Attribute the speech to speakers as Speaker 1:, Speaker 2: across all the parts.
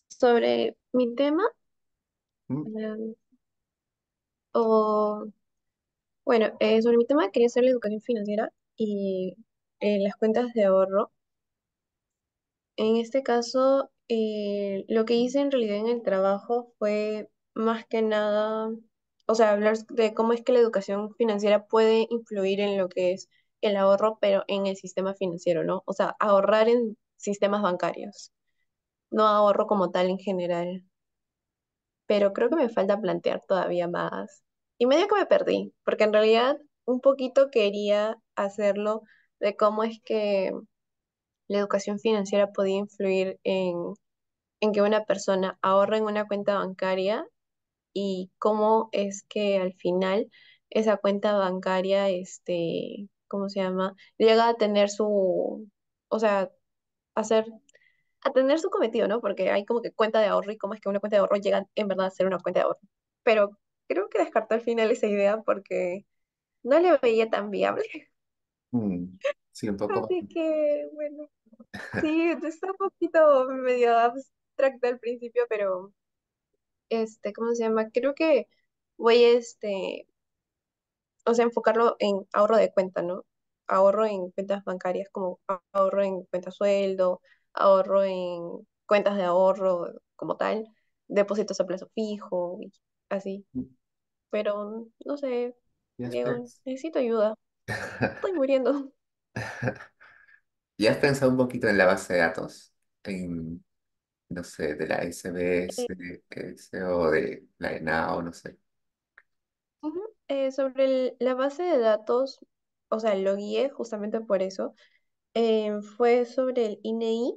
Speaker 1: Sobre mi tema,
Speaker 2: Mm,
Speaker 1: em, o bueno, sobre mi tema quería hacer la educación financiera y las cuentas de ahorro. En este caso, lo que hice en realidad en el trabajo fue más que nada, o sea, hablar de cómo es que la educación financiera puede influir en lo que es el ahorro, pero en el sistema financiero, ¿no? O sea, ahorrar en sistemas bancarios, no ahorro como tal en general. Pero creo que me falta plantear todavía más. Y medio que me perdí, porque en realidad un poquito quería hacerlo de cómo es que la educación financiera podía influir en que una persona ahorre en una cuenta bancaria y cómo es que al final esa cuenta bancaria, ¿cómo se llama? Llega a tener o sea, hacer a tener su cometido, ¿no? Porque hay como que cuenta de ahorro y cómo es que una cuenta de ahorro llega en verdad a ser una cuenta de ahorro. Pero creo que descartó al final esa idea porque no le veía tan viable.
Speaker 2: mm. Sí, un poco.
Speaker 1: Así que, bueno, sí, está un poquito medio abstracto al principio, pero, ¿cómo se llama? Creo que voy, o sea, enfocarlo en ahorro de cuenta, ¿no? Ahorro en cuentas bancarias como ahorro en cuenta sueldo, ahorro en cuentas de ahorro como tal, depósitos a plazo fijo y así. Pero no sé,
Speaker 2: ¿Ya has
Speaker 1: Diego,
Speaker 2: pens-
Speaker 1: necesito ayuda. Estoy muriendo.
Speaker 2: ¿Ya has pensado un poquito en la base de datos? En, no sé, de la
Speaker 1: Eh,
Speaker 2: SBS, o de la ENAO, no sé.
Speaker 1: Ujú. Sobre la base de datos, o sea, lo guié justamente por eso. Fue sobre el INEI,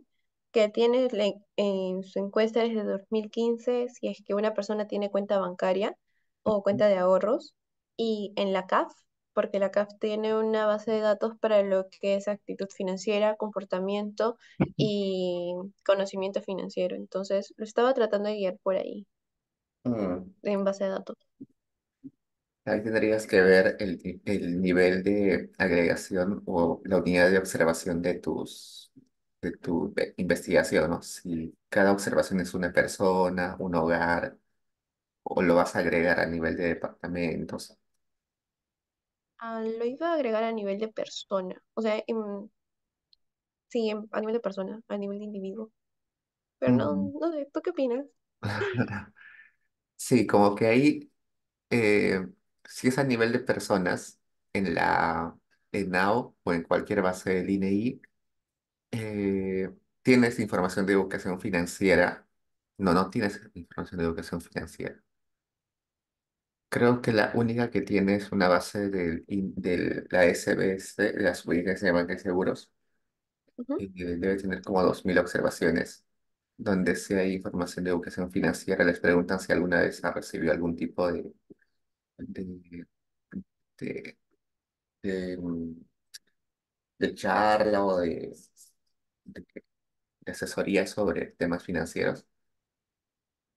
Speaker 1: que tiene en su encuesta desde 2015 si es que una persona tiene cuenta bancaria o cuenta de ahorros, y en la CAF, porque la CAF tiene una base de datos para lo que es actitud financiera, comportamiento y conocimiento financiero. Entonces, lo estaba tratando de guiar por ahí,
Speaker 2: Mm.
Speaker 1: en base de datos.
Speaker 2: Ahí tendrías que ver el nivel de agregación o la unidad de observación de tu investigación, ¿no? Si cada observación es una persona, un hogar, o lo vas a agregar a nivel de departamentos.
Speaker 1: Lo iba a agregar a nivel de persona, o sea, sí, a nivel de persona, a nivel de individuo. Pero no,
Speaker 2: Mm.
Speaker 1: no sé, ¿tú qué opinas?
Speaker 2: Sí, como que ahí, si es a nivel de personas, en la ENAO o en cualquier base del INEI, tienes información de educación financiera. No, no tienes información de educación financiera. Creo que la única que tiene es una base de la SBS, de la Superintendencia de Banca y Seguros,
Speaker 1: Ujú.
Speaker 2: y debe tener como 2000 observaciones, donde si hay información de educación financiera, les preguntan si alguna vez ha recibido algún tipo de, de, de, de charla o de- de asesoría sobre temas financieros.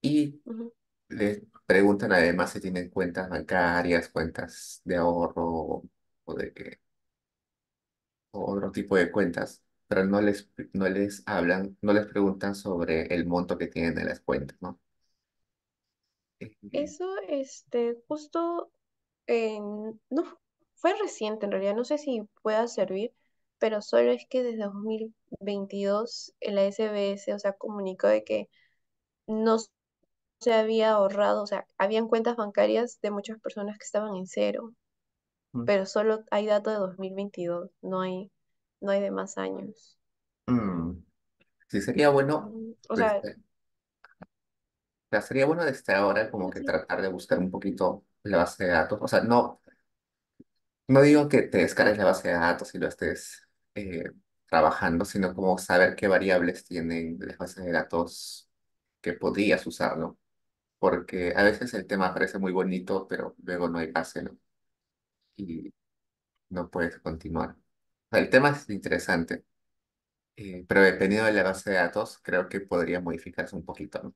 Speaker 2: Y
Speaker 1: Ujú.
Speaker 2: les preguntan además si tienen cuentas bancarias, cuentas de ahorro o o otro tipo de cuentas, pero no les hablan, no les preguntan sobre el monto que tienen en las cuentas, ¿no? Eh,
Speaker 1: Eso, justo, no, fue reciente en realidad, no sé si pueda servir, pero solo es que desde 2022 la SBS, o sea, comunicó de que no se había ahorrado, o sea, habían cuentas bancarias de muchas personas que estaban en cero, pero solo hay datos de 2022, no hay de más años.
Speaker 2: mm, sí, sería bueno,
Speaker 1: O sea,
Speaker 2: desde, sería bueno desde ahora como que
Speaker 1: sí.
Speaker 2: tratar de buscar un poquito la base de datos. O sea, no digo que te descargues la base de datos y lo estés trabajando, sino como saber qué variables tienen las bases de datos que podrías usar, ¿no? Porque a veces el tema parece muy bonito, pero luego no hay base, ¿no? Y no puedes continuar. O sea, el tema es interesante, pero dependiendo de la base de datos, creo que podría modificarse un poquito, ¿no?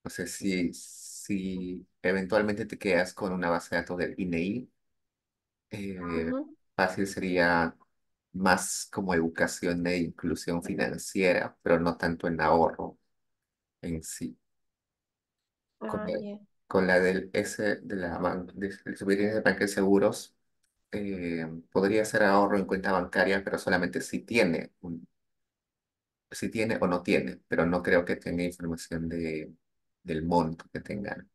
Speaker 2: No sé si eventualmente te quedas con una base de datos del INEI, eh,
Speaker 1: Ujú.
Speaker 2: fácil sería. más como educación e inclusión financiera, pero no tanto en ahorro en sí. Con
Speaker 1: Ah,
Speaker 2: la,
Speaker 1: ya.
Speaker 2: con la del S del Superintendencia de Banca y Seguros, podría ser ahorro en cuenta bancaria, pero solamente si tiene o no tiene, pero no creo que tenga información del monto que tengan.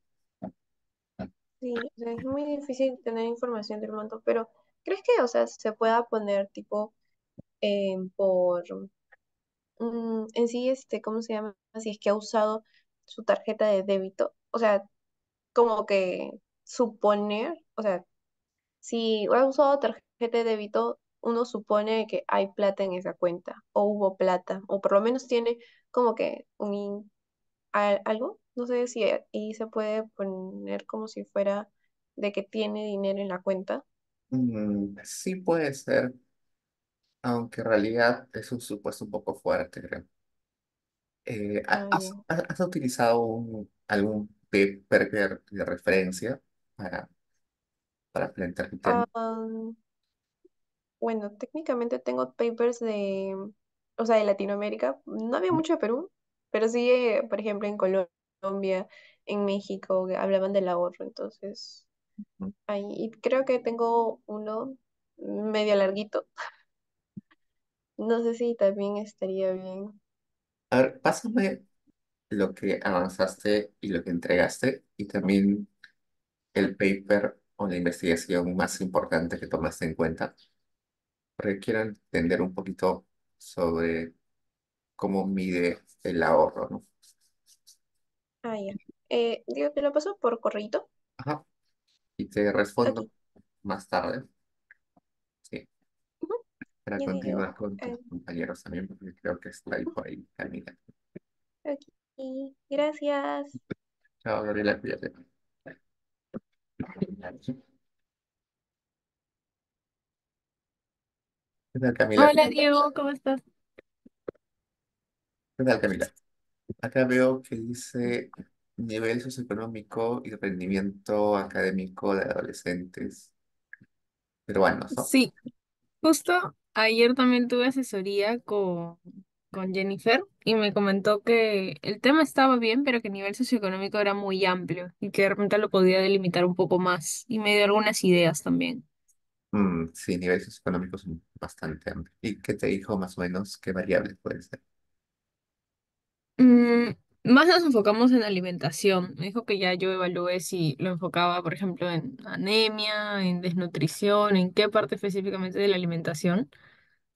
Speaker 1: Sí, o sea, es muy difícil tener información del monto, pero ¿crees que, o sea, se pueda poner tipo por en sí, ¿cómo se llama? Si es que ha usado su tarjeta de débito, o sea, como que suponer, o sea, si ha usado tarjeta de débito, uno supone que hay plata en esa cuenta, o hubo plata, o por lo menos tiene como que algo, no sé si ahí se puede poner como si fuera de que tiene dinero en la cuenta.
Speaker 2: Sí puede ser, aunque en realidad es un supuesto un poco fuerte, creo.
Speaker 1: Ah, ya.
Speaker 2: ¿Has utilizado algún paper de referencia para, para plantear tu tema?
Speaker 1: Ah, bueno, técnicamente tengo papers de, o sea, de Latinoamérica. No había mucho de Perú, pero sí, por ejemplo, en Colombia, en México, que hablaban del ahorro. Entonces, ahí y creo que tengo uno medio larguito. No sé si también estaría bien.
Speaker 2: A ver, pásame lo que avanzaste y lo que entregaste y también el paper o la investigación más importante que tomaste en cuenta, porque quiero entender un poquito sobre cómo mide el ahorro, ¿no?
Speaker 1: Ah, ya. Digo, te lo paso por correíto.
Speaker 2: Ajá. Y te respondo
Speaker 1: Aquí.
Speaker 2: más tarde, sí,
Speaker 1: Ujú.
Speaker 2: para
Speaker 1: Ya digo.
Speaker 2: continuar con tus compañeros también, porque creo que está ahí por ahí, Camila.
Speaker 1: Aquí. Gracias.
Speaker 2: Chao, Gabriela, cuídate. ¿Qué tal, Camila?
Speaker 3: Hola Diego, ¿cómo estás?
Speaker 2: ¿Qué tal, Camila? Acá veo que dice nivel socioeconómico y rendimiento académico de adolescentes peruanos, ¿no?
Speaker 3: Sí, justo ayer también tuve asesoría con Jennifer y me comentó que el tema estaba bien, pero que el nivel socioeconómico era muy amplio y que de repente lo podía delimitar un poco más y me dio algunas ideas también.
Speaker 2: Sí, niveles socioeconómicos son bastante amplios. ¿Y qué te dijo más o menos qué variables pueden ser?
Speaker 3: Mm, Más nos enfocamos en alimentación. Me dijo que ya yo evalué si lo enfocaba, por ejemplo, en anemia, en desnutrición, en qué parte específicamente de la alimentación,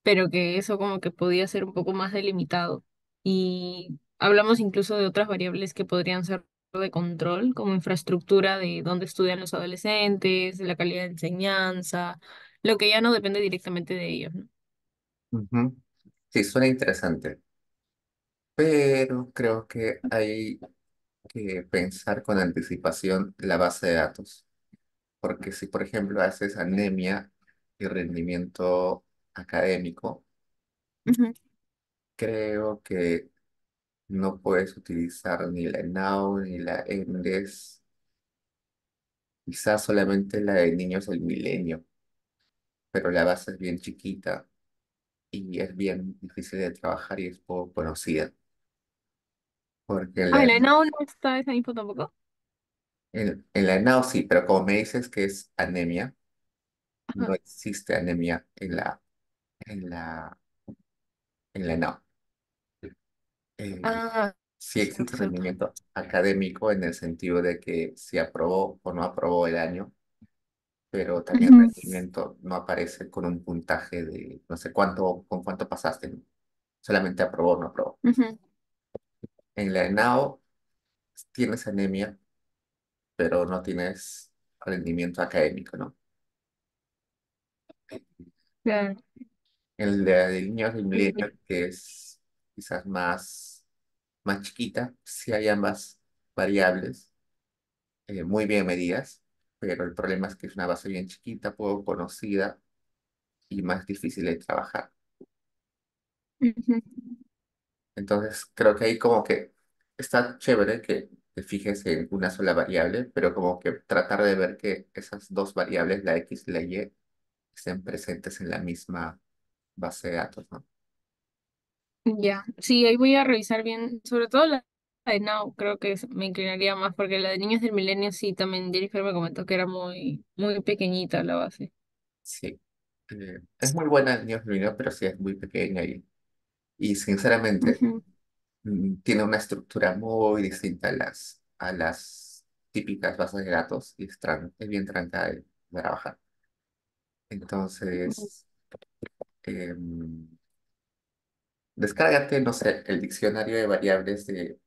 Speaker 3: pero que eso como que podía ser un poco más delimitado. Y hablamos incluso de otras variables que podrían ser de control, como infraestructura de dónde estudian los adolescentes, de la calidad de enseñanza, lo que ya no depende directamente de ellos, ¿no?
Speaker 2: Ujú. Sí, suena interesante, pero creo que hay que pensar con anticipación la base de datos, porque si, por ejemplo, haces anemia y rendimiento académico,
Speaker 3: Ujú.
Speaker 2: creo que no puedes utilizar ni la ENAU ni la ENDES, quizás solamente la de niños del milenio, pero la base es bien chiquita y es bien difícil de trabajar y es poco conocida, porque
Speaker 3: Ah, la ENAU no está esa info tampoco.
Speaker 2: en la ENAU sí, pero como me dices que es anemia, no
Speaker 3: Ajá.
Speaker 2: existe anemia en la, en la ENAU. Eh,
Speaker 3: Ah,
Speaker 2: sí existe
Speaker 3: cierto, cierto.
Speaker 2: rendimiento académico en el sentido de que si aprobó o no aprobó el año, pero también
Speaker 3: Ujú,
Speaker 2: rendimiento no aparece con un puntaje de no sé cuánto, con cuánto pasaste, ¿no? Solamente aprobó o no aprobó.
Speaker 3: ujú,
Speaker 2: En la ENAO tienes anemia, pero no tienes rendimiento académico, ¿no?
Speaker 3: claro.
Speaker 2: En la de niños del
Speaker 3: Ujú,
Speaker 2: milenio, que es quizás más chiquita, sí hay ambas variables muy bien medidas, pero el problema es que es una base bien chiquita, poco conocida y más difícil de trabajar.
Speaker 3: ujú,
Speaker 2: Entonces, creo que ahí como que está chévere que te fijes en una sola variable, pero como que tratar de ver que esas dos variables, la X y la Y, estén presentes en la misma. base de datos, ¿no?
Speaker 3: Ya, sí, ahí voy a revisar bien, sobre todo la de Now, creo que me inclinaría más, porque la de Niños del Milenio sí, también Jennifer me comentó que era muy pequeñita la base.
Speaker 2: Sí. Es muy buena en niños niños, pero sí es muy pequeña y sinceramente
Speaker 3: Ujú,
Speaker 2: tiene una estructura muy distinta a las típicas bases de datos y es bien trancada de trabajar. Entonces, em, descárgate, no sé, el diccionario de variables de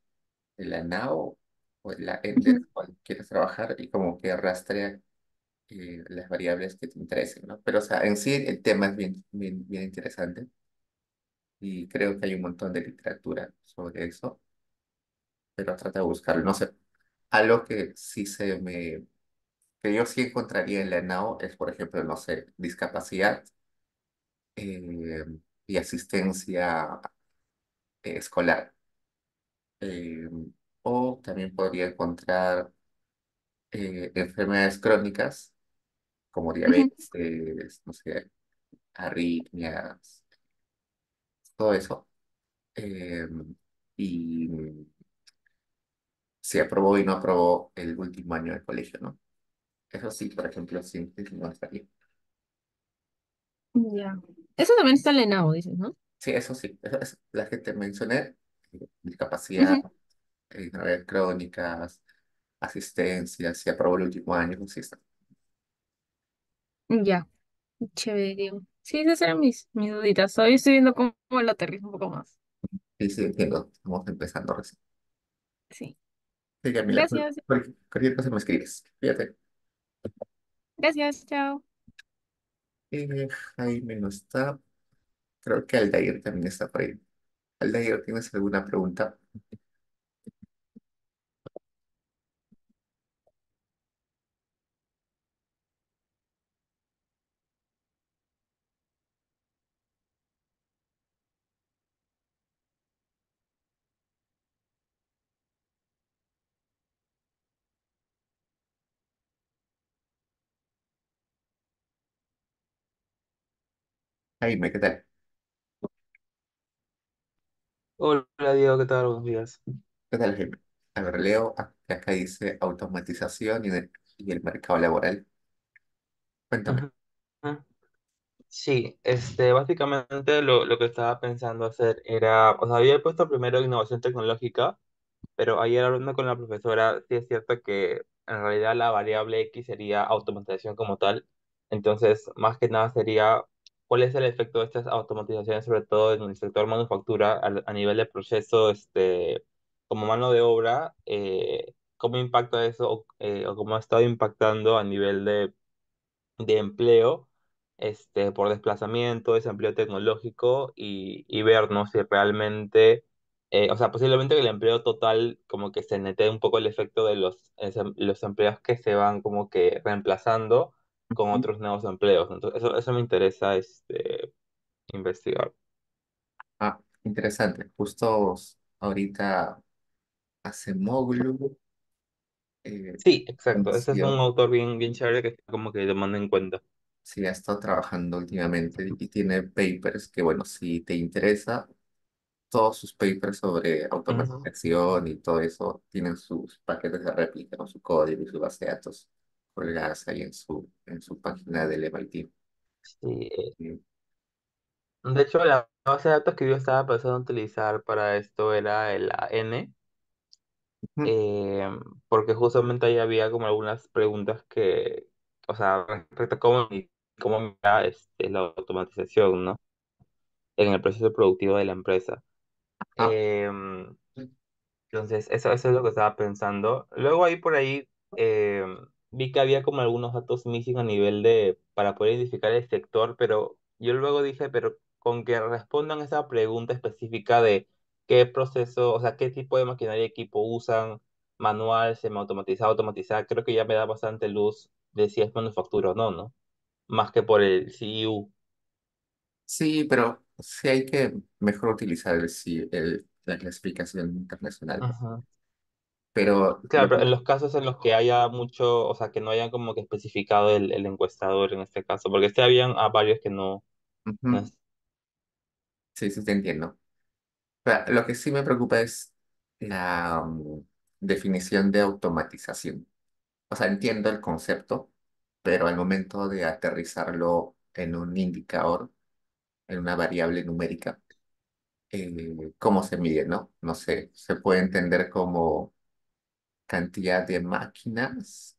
Speaker 2: la NAO o de la
Speaker 3: ujú.
Speaker 2: ENDES, cual quieres trabajar y como que rastrea las variables que te interesen, ¿no? Pero, o sea, en sí el tema es bien interesante y creo que hay un montón de literatura sobre eso, pero trata de buscarlo. No sé, algo que yo sí encontraría en la NAO es, por ejemplo, no sé, discapacidad eh, y asistencia escolar. Eh, o también podría encontrar enfermedades crónicas como
Speaker 3: Ujú.
Speaker 2: diabetes, no sé, arritmias, todo eso. Eh, y si aprobó y no aprobó el último año de colegio, ¿no? Eso sí, por ejemplo, sí, sí, no estaría.
Speaker 3: Ya. Eso también está en la ENAO, dices, ¿no?
Speaker 2: Sí, eso sí, eso, las que te mencioné, discapacidad,
Speaker 3: Ujú.
Speaker 2: enfermedades crónicas, asistencia, si aprobó el último año, sí está.
Speaker 3: Ya, chévere, Diego. Sí, esas eran mis duditas. Todavía estoy viendo cómo lo aterrizo un poco más.
Speaker 2: Sí, sí, entiendo, estamos empezando recién.
Speaker 3: Sí.
Speaker 2: Sí, Camila,
Speaker 3: Gracias.
Speaker 2: cualquier cosa me escribes. Fíjate.
Speaker 3: Gracias, chao.
Speaker 2: Jaime no está. Creo que Aldair también está por ahí. Aldair, ¿tienes alguna pregunta? Jaime, ¿qué tal?
Speaker 4: Hola Diego, ¿qué tal? Buenos días.
Speaker 2: ¿Qué tal, Jaime? A ver, leo acá dice automatización y el mercado laboral. Cuéntame.
Speaker 4: Ajá. Sí, básicamente lo que estaba pensando hacer era, o sea, había puesto primero innovación tecnológica, pero ayer hablando con la profesora, sí es cierto que en realidad la variable X sería automatización como tal. Entonces, más que nada sería, ¿cuál es el efecto de estas automatizaciones, sobre todo en el sector manufactura, a nivel de proceso, como mano de obra? ¿Cómo impacta eso o cómo ha estado impactando a nivel de empleo, por desplazamiento, desempleo tecnológico y ver, ¿no? Si realmente, o sea, posiblemente que el empleo total como que se nete un poco el efecto de los empleos que se van como que reemplazando con
Speaker 2: Ujú.
Speaker 4: otros nuevos empleos. Entonces, eso me interesa, investigar.
Speaker 2: Ah, interesante. Justo ahorita hace módulo. eh,
Speaker 4: Sí, exacto. Ese es un
Speaker 2: Anunció,
Speaker 4: autor bien chévere que está como que tomando en cuenta.
Speaker 2: sí, ha estado trabajando últimamente y tiene papers que, bueno, si te interesa, todos sus papers sobre
Speaker 4: Ujú.
Speaker 2: automatización y todo eso tienen sus paquetes de réplica, ¿no? Su código y su base de datos colgadas ahí en su página del MIT.
Speaker 4: Sí,
Speaker 2: Y,
Speaker 4: de hecho, la base de datos que yo estaba pensando utilizar para esto era el AN,
Speaker 2: ujú.
Speaker 4: eh, porque justamente ahí había como algunas preguntas que, o sea, respecto a cómo mira la automatización, ¿no? En el proceso productivo de la empresa.
Speaker 2: Ah,
Speaker 4: Em, entonces, eso es lo que estaba pensando. Luego ahí por ahí eh, vi que había como algunos datos missing a nivel para poder identificar el sector, pero yo luego dije, pero con que respondan esa pregunta específica de qué proceso, o sea, qué tipo de maquinaria y equipo usan, manual, semiautomatizado, automatizada, creo que ya me da bastante luz de si es manufactura o no, ¿no? Más que por el CU.
Speaker 2: sí, pero sí hay que mejor utilizar la clasificación internacional. Pero
Speaker 4: Claro, pero en los casos en los que haya mucho, o sea, que no hayan como que especificado el encuestador en este caso, porque habían a varios que no, no
Speaker 2: ujú.
Speaker 4: es.
Speaker 2: Sí, sí, te entiendo. Pero lo que sí me preocupa es la definición de automatización. O sea, entiendo el concepto, pero al momento de aterrizarlo en un indicador, en una variable numérica, ¿cómo se mide, no? No sé, se puede entender como cantidad de máquinas,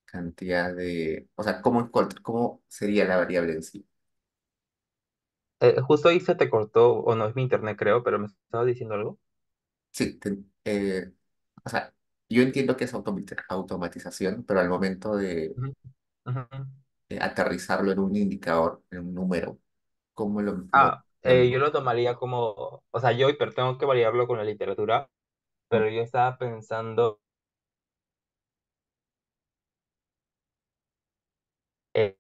Speaker 2: cantidad de... O sea, ¿cómo sería la variable en sí?
Speaker 4: Justo ahí se te cortó, o no es mi internet creo, pero me estaba diciendo algo.
Speaker 2: Sí, o sea, yo entiendo que es automatización, pero al momento
Speaker 4: Ujú, ujú.
Speaker 2: de aterrizarlo en un indicador, en un número, ¿cómo lo
Speaker 4: Yo
Speaker 2: llamamos?
Speaker 4: lo tomaría como, o sea, pero tengo que variarlo con la literatura, pero yo estaba pensando, eh,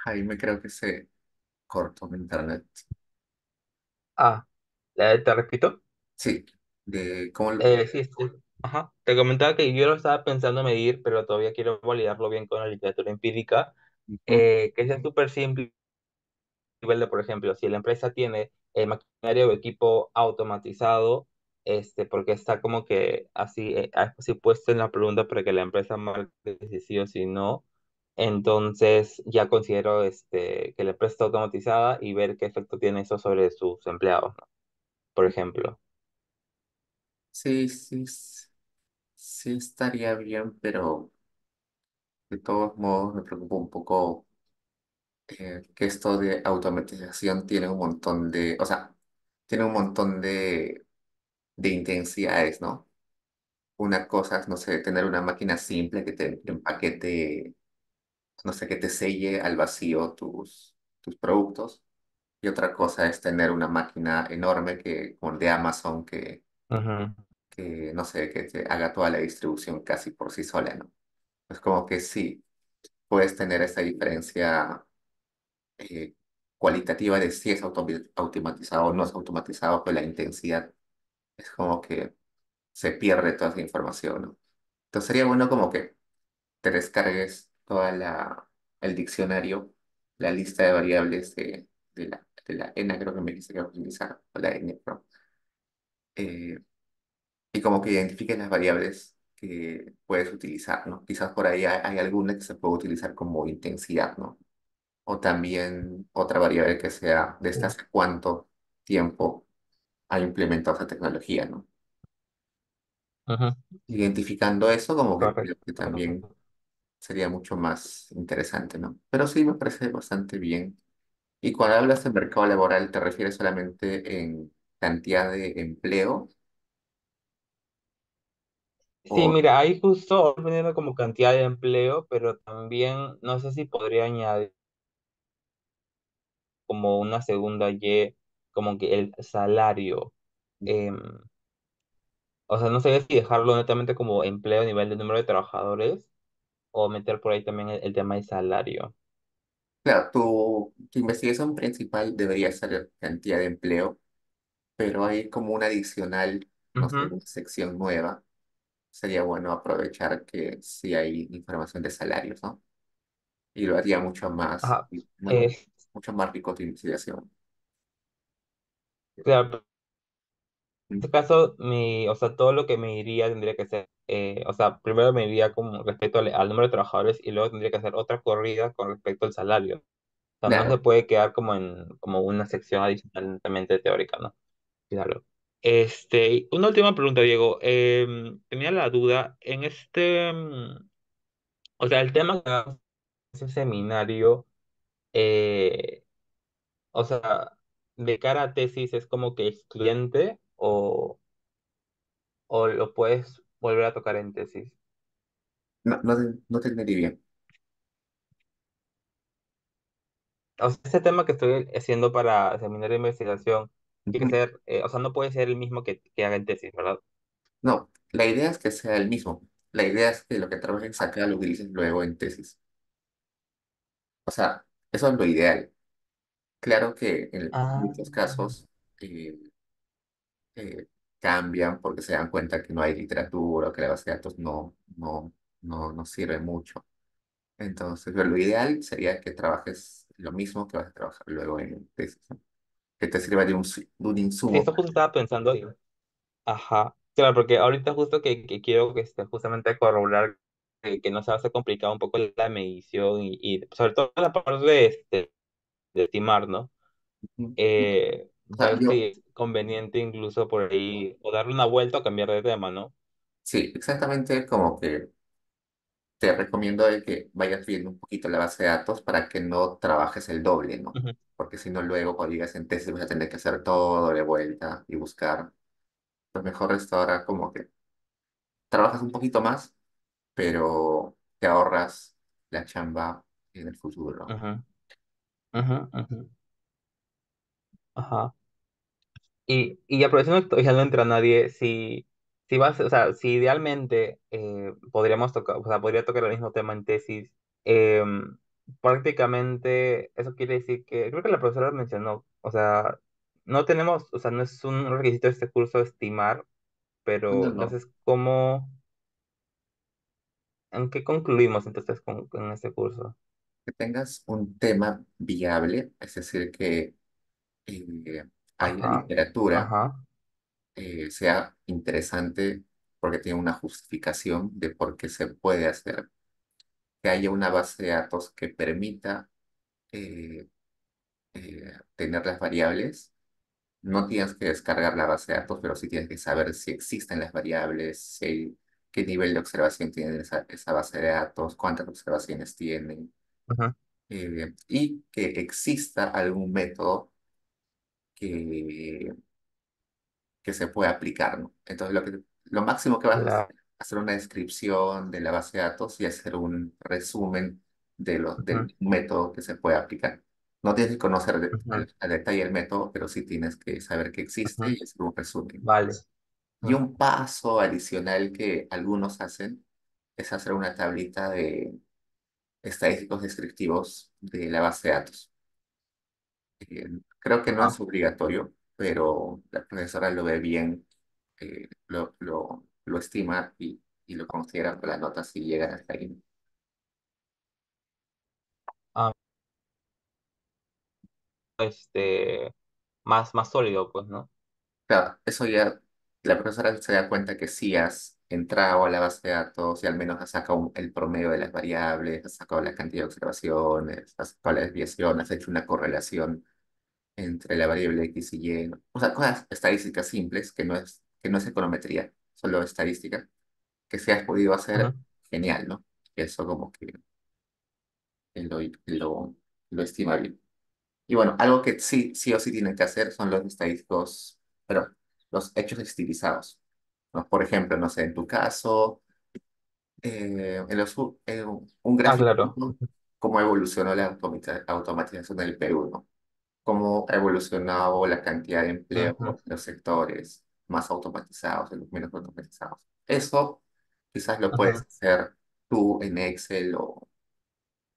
Speaker 2: Jaime, creo que se cortó mi internet.
Speaker 4: ah, te repito.
Speaker 2: Sí, de cómo...
Speaker 4: Sí, sí. Ajá. Te comentaba que yo lo estaba pensando medir, pero todavía quiero validarlo bien con la literatura empírica,
Speaker 2: Ujú.
Speaker 4: que es súper simple. Nivel de, por ejemplo, si la empresa tiene maquinaria o equipo automatizado, porque está como que así puesto en la pregunta para que la empresa marque si sí o si no, entonces ya considero que la empresa está automatizada y ver qué efecto tiene eso sobre sus empleados, ¿no? Por ejemplo.
Speaker 2: Sí, sí, sí estaría bien, pero de todos modos me preocupa un poco que esto de automatización tiene un montón de, o sea, tiene un montón de intensidades, ¿no? Una cosa es, no sé, tener una máquina simple que te empaquete, no sé, que te selle al vacío tus productos. Y otra cosa es tener una máquina enorme como de Amazon
Speaker 4: Ujú,
Speaker 2: no sé, que te haga toda la distribución casi por sí sola, ¿no? Es como que sí, puedes tener esa diferencia eh, cualitativa de si es automatizado o no es automatizado, pero la intensidad es como que se pierde toda esa información, ¿no? Entonces sería bueno como que te descargues el diccionario, la lista de variables de la ENA, creo que me dice que vas a utilizar, o la N, ¿no? Eh, y como que identifiques las variables que puedes utilizar, ¿no? Quizás por ahí hay alguna que se puede utilizar como intensidad, ¿no? O también otra variable que sea desde hace cuánto tiempo ha implementado esa tecnología, ¿no?
Speaker 4: ujú.
Speaker 2: Identificando eso, como que creo
Speaker 4: Correcto.
Speaker 2: que también sería mucho más interesante, ¿no? Pero sí me parece bastante bien. Y cuando hablas de mercado laboral, ¿te refieres solamente en cantidad de empleo?
Speaker 4: Sí,
Speaker 2: O,
Speaker 4: mira, ahí justo vendiendo como cantidad de empleo, pero también no sé si podría añadir como una segunda Y, como que el salario. Em, o sea, no sé si dejarlo netamente como empleo a nivel de número de trabajadores o meter por ahí también el tema de salario.
Speaker 2: claro, tu investigación principal debería ser cantidad de empleo, pero hay como un adicional, no sé,
Speaker 4: Ujú.
Speaker 2: una sección nueva. Sería bueno aprovechar que sí hay información de salarios, ¿no? Y lo haría
Speaker 4: Ajá.
Speaker 2: mu-
Speaker 4: Es,
Speaker 2: mucho más rico tu investigación.
Speaker 4: claro, en
Speaker 2: Mm.
Speaker 4: este caso, o sea, todo lo que me iría tendría que ser, o sea, primero me iría con respecto al número de trabajadores y luego tendría que hacer otra corrida con respecto al salario. O sea, no se
Speaker 2: Claro,
Speaker 4: puede quedar como una sección adicionalmente teórica, ¿no? Claro. Una última pregunta, Diego. Tenía la duda en o sea, el tema de ese seminario, eh, o sea, de cara a tesis es como que excluyente o lo puedes volver a tocar en tesis.
Speaker 2: no te entendí bien.
Speaker 4: O sea, ese tema que estoy haciendo para seminario de investigación tiene que
Speaker 2: Ujú.
Speaker 4: ser, o sea, no puede ser el mismo que haga en tesis, ¿verdad?
Speaker 2: No, la idea es que sea el mismo. La idea es que lo que trabajes acá lo utilices luego en tesis. O sea, eso es lo ideal. Claro que en
Speaker 4: Ah,
Speaker 2: muchos casos eh, eh, cambian porque se dan cuenta que no hay literatura o que la base de datos no sirve mucho. Entonces, pero lo ideal sería que trabajes lo mismo que vas a trabajar luego en tesis, ¿no? Que te sirva de un
Speaker 4: sí,
Speaker 2: insumo.
Speaker 4: esto justo estaba pensando. Ajá, claro, porque ahorita justo que quiero que esté justamente corroborar que no se hace complicado un poco la medición y sobre todo la parte de estimar, ¿no?
Speaker 2: Ujú. O sea,
Speaker 4: Ver si es conveniente incluso por ahí o darle una vuelta o cambiar de tema, ¿no?
Speaker 2: sí, exactamente como que te recomiendo de que vayas viendo un poquito la base de datos para que no trabajes el doble, ¿no?
Speaker 4: Ujú,
Speaker 2: Porque si no, luego cuando llegas en tesis vas a tener que hacer todo de vuelta y buscar. Lo mejor es ahora como que trabajas un poquito más, pero te ahorras la chamba en el futuro.
Speaker 4: ujú, ujú, ujú. Ajá. Y aprovechando que ya no entra nadie, si vas, o sea, si idealmente podríamos tocar, o sea, podría tocar el mismo tema en tesis, eh, prácticamente eso quiere decir que, creo que la profesora mencionó, o sea, no tenemos, o sea, no es un requisito de este curso estimar,
Speaker 2: No,
Speaker 4: pero
Speaker 2: no.
Speaker 4: entonces, ¿en qué concluimos entonces con este curso?
Speaker 2: Que tengas un tema viable, es decir, que eh, haya
Speaker 4: Ajá,
Speaker 2: literatura,
Speaker 4: ajá,
Speaker 2: sea interesante porque tiene una justificación de por qué se puede hacer, que haya una base de datos que permita eh, tener las variables. No tienes que descargar la base de datos, pero sí tienes que saber si existen las variables, qué nivel de observación tiene esa base de datos, cuántas observaciones tiene,
Speaker 4: ajá,
Speaker 2: y que exista algún método que, que se pueda aplicar, ¿no? Entonces, lo máximo que vas a hacer
Speaker 4: claro,
Speaker 2: es hacer una descripción de la base de datos y hacer un resumen
Speaker 4: ujú,
Speaker 2: del método que se puede aplicar. No tienes que conocer
Speaker 4: ujú,
Speaker 2: al detalle el método, pero sí tienes que saber que existe
Speaker 4: ujú,
Speaker 2: y hacer un resumen.
Speaker 4: vale.
Speaker 2: Y
Speaker 4: Ujú,
Speaker 2: un paso adicional que algunos hacen es hacer una tablita de estadísticos descriptivos de la base de datos. Creo que no es
Speaker 4: ajá.
Speaker 2: obligatorio, pero la profesora lo ve bien, lo estima y lo considera para las notas si llegan hasta ahí.
Speaker 4: Ah, más sólido, pues, ¿no?
Speaker 2: Claro, eso ya, la profesora se da cuenta que si has entrado a la base de datos y al menos has sacado el promedio de las variables, has sacado la cantidad de observaciones, has sacado la desviación, has hecho una correlación entre la variable X y Y, ¿no? O sea, cosas estadísticas simples que no es econometría, solo estadística, que si has podido
Speaker 4: Ujú,
Speaker 2: hacer, genial, ¿no? Eso como que lo, lo, lo estima bien. Y bueno, algo que sí o sí tienen que hacer son los estadísticos, pero los hechos estilizados, ¿no? Por ejemplo, no sé, en tu caso, en un
Speaker 4: ah,
Speaker 2: gráfico,
Speaker 4: claro.
Speaker 2: ¿no? Cómo evolucionó la automatización del Perú, ¿no? Cómo ha evolucionado la cantidad de empleo
Speaker 4: Ujú,
Speaker 2: en los sectores más automatizados, en los menos automatizados. Eso quizás lo puedes
Speaker 4: ujú,
Speaker 2: hacer tú en Excel o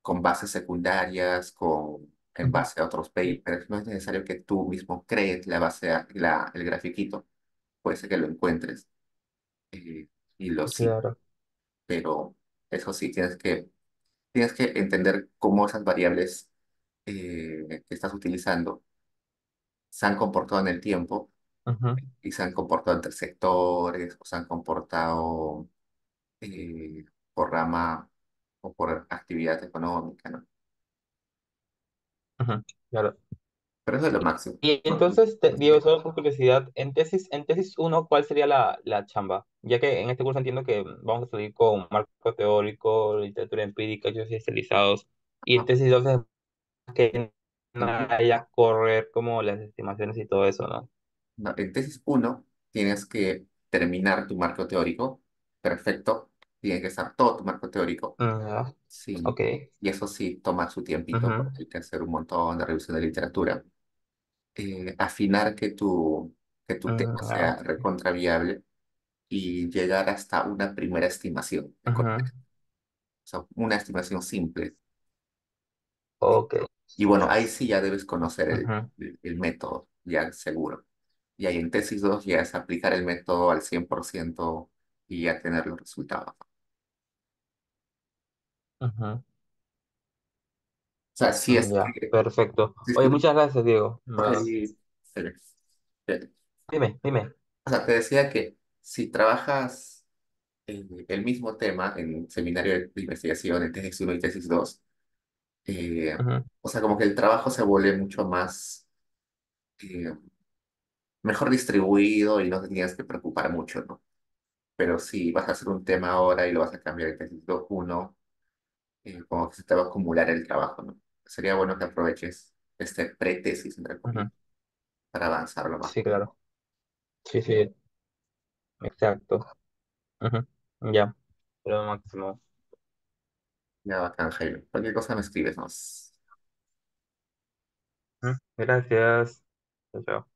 Speaker 2: con bases secundarias, en
Speaker 4: ujú,
Speaker 2: base a otros papers. No es necesario que tú mismo crees la base, el grafiquito. Puede ser que lo encuentres y lo sí,
Speaker 4: claro.
Speaker 2: pero eso sí, tienes que entender cómo esas variables que estás utilizando se han comportado en el tiempo
Speaker 4: Ujú,
Speaker 2: y se han comportado entre sectores o se han comportado eh, por rama o por actividad económica, ¿no?
Speaker 4: ujú, claro.
Speaker 2: Pero eso es lo máximo.
Speaker 4: Y
Speaker 2: No,
Speaker 4: entonces, Diego, solo por curiosidad, en tesis uno, ¿cuál sería la chamba? Ya que en este curso entiendo que vamos a salir con marco teórico, literatura empírica, hechos especializados, y en tesis 2 es que no haya correr como las estimaciones y todo eso, ¿no?
Speaker 2: no, en tesis uno tienes que terminar tu marco teórico, perfecto, tiene que estar todo tu marco teórico.
Speaker 4: Ya.
Speaker 2: Sí,
Speaker 4: Ok.
Speaker 2: y eso sí, toma su tiempito
Speaker 4: Ujú,
Speaker 2: porque hay que hacer un montón de revisión de literatura. Afinar que tu tema
Speaker 4: ya.
Speaker 2: sea recontraviable y llegar hasta una primera estimación
Speaker 4: Ujú,
Speaker 2: económica, o sea, una estimación simple.
Speaker 4: ok.
Speaker 2: Y bueno, ahí sí ya debes conocer
Speaker 4: Ujú,
Speaker 2: el método, ya seguro. Y ahí en tesis 2 ya es aplicar el método al 100% y ya tener los resultados. O
Speaker 4: ujú.
Speaker 2: sea, si es
Speaker 4: Ya,
Speaker 2: que...
Speaker 4: perfecto.
Speaker 2: si es
Speaker 4: Oye,
Speaker 2: que-
Speaker 4: muchas gracias, Diego. En verdad.
Speaker 2: ahí- eh, eh,
Speaker 4: Dime, dime.
Speaker 2: o sea, te decía que si trabajas el mismo tema en seminario de investigación, en tesis uno y tesis 2,
Speaker 4: Ujú,
Speaker 2: o sea, como que el trabajo se vuelve mucho más, eh, mejor distribuido y no te tienes que preocupar mucho, ¿no? Pero si vas a hacer un tema ahora y lo vas a cambiar en tesis 2.1, como que se te va a acumular el trabajo, ¿no? Sería bueno que aproveches este pretesis, entre comillas,
Speaker 4: ujú.
Speaker 2: para avanzarlo más.
Speaker 4: Sí, claro. Sí, sí, exacto. Ujú. Ya, pero máximo.
Speaker 2: Ya bacán, Jaime. Cualquier cosa me escribes, ¿no?
Speaker 4: Gracias. Chao, chao.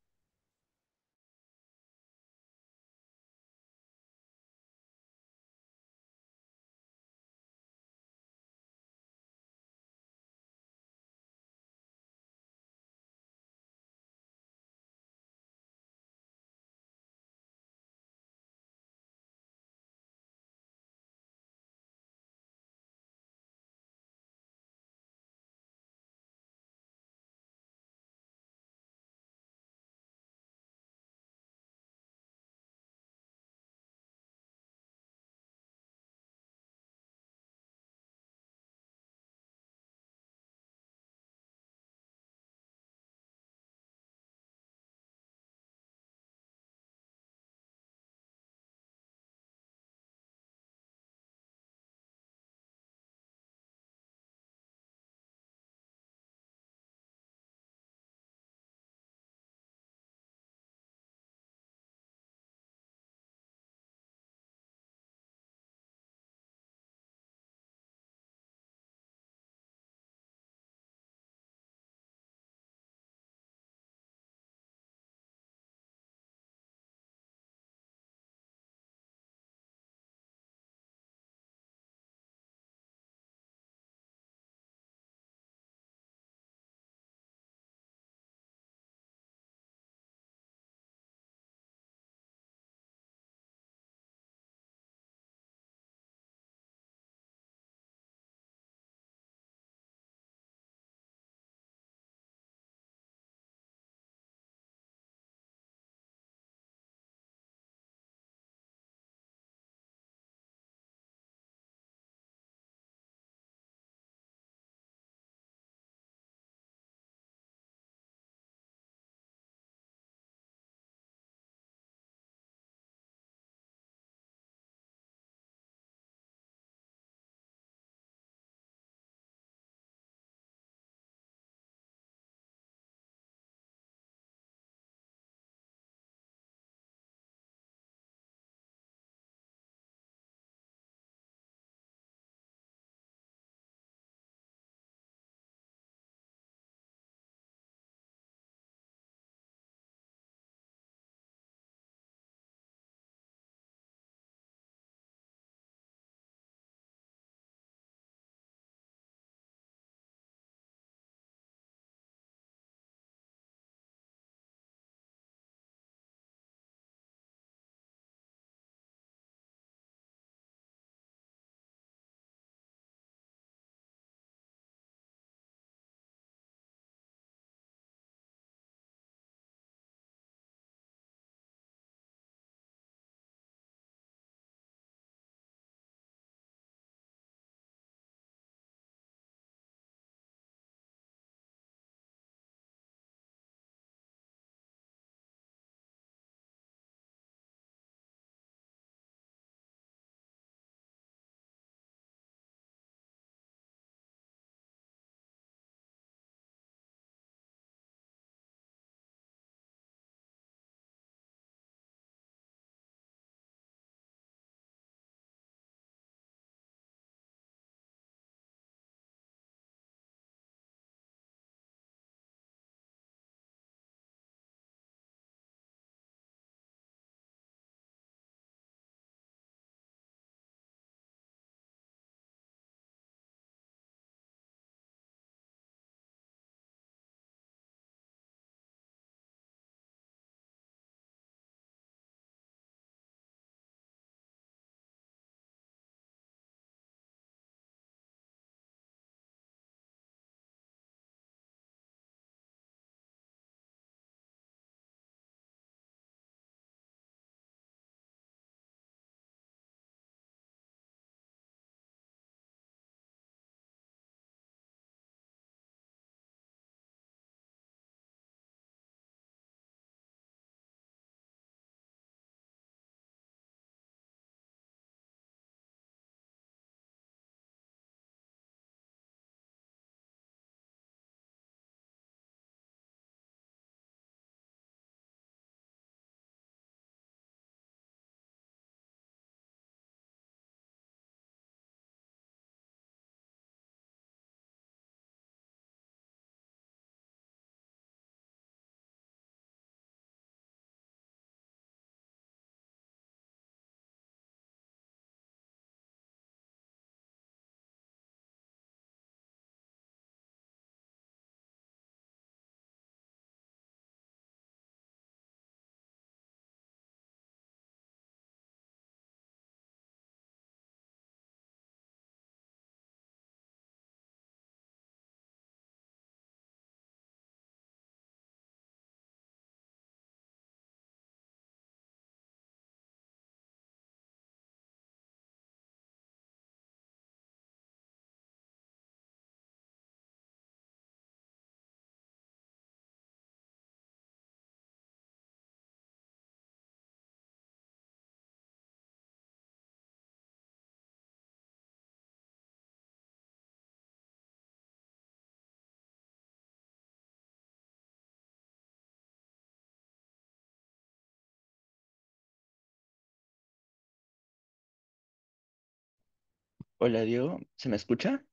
Speaker 5: Hola Diego, ¿se me escucha?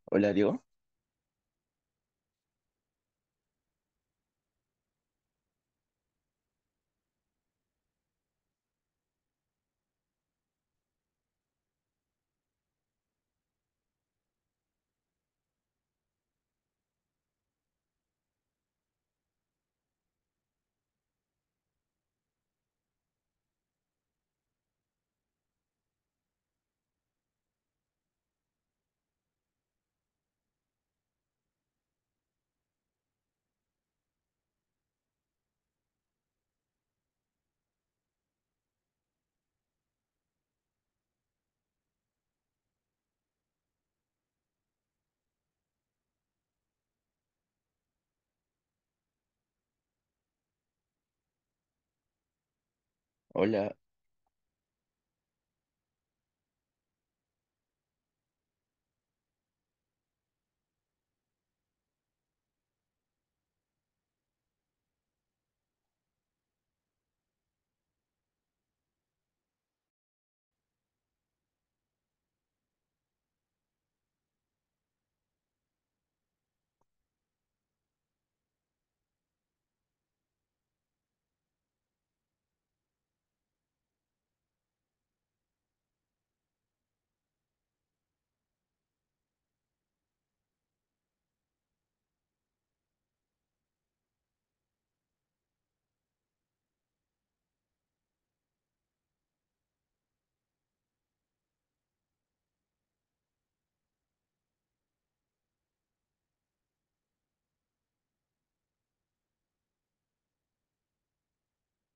Speaker 5: Hola Diego, hola,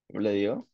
Speaker 5: hola Diego,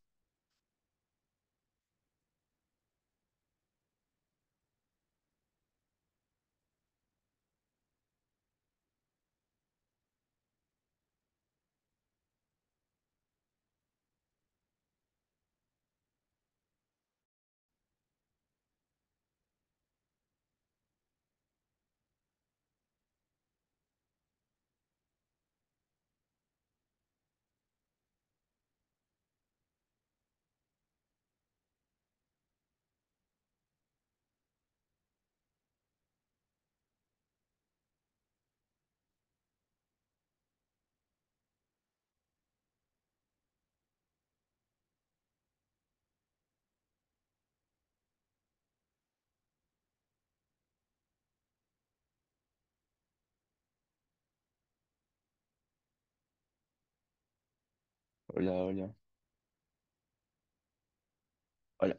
Speaker 5: hola, hola, hola,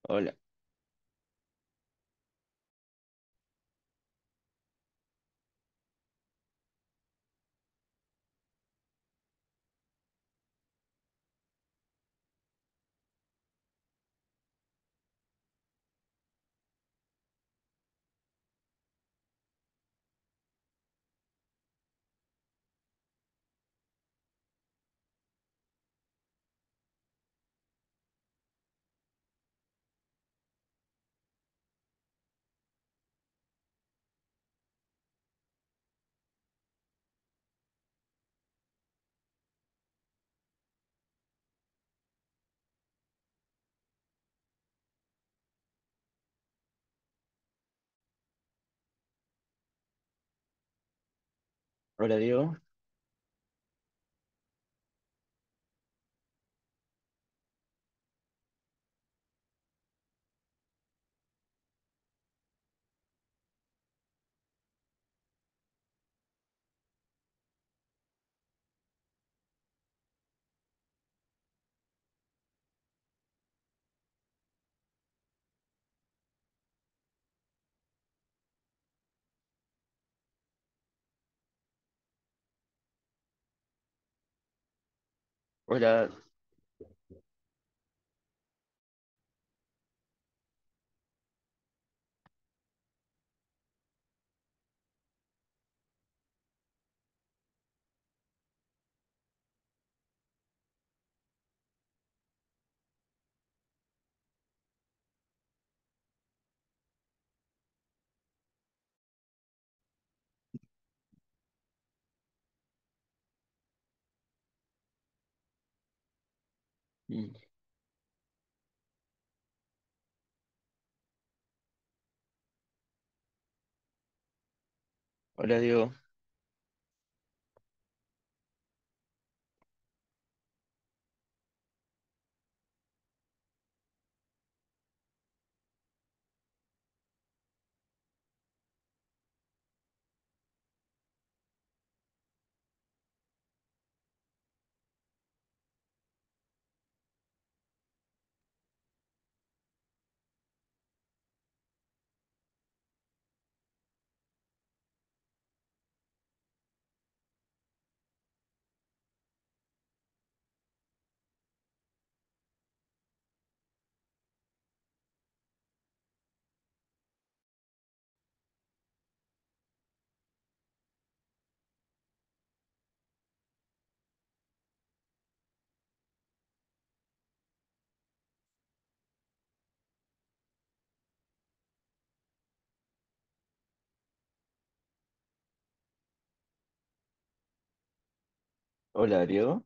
Speaker 5: hola, hola Diego, Hola, mm, hola Diego. Hola Diego.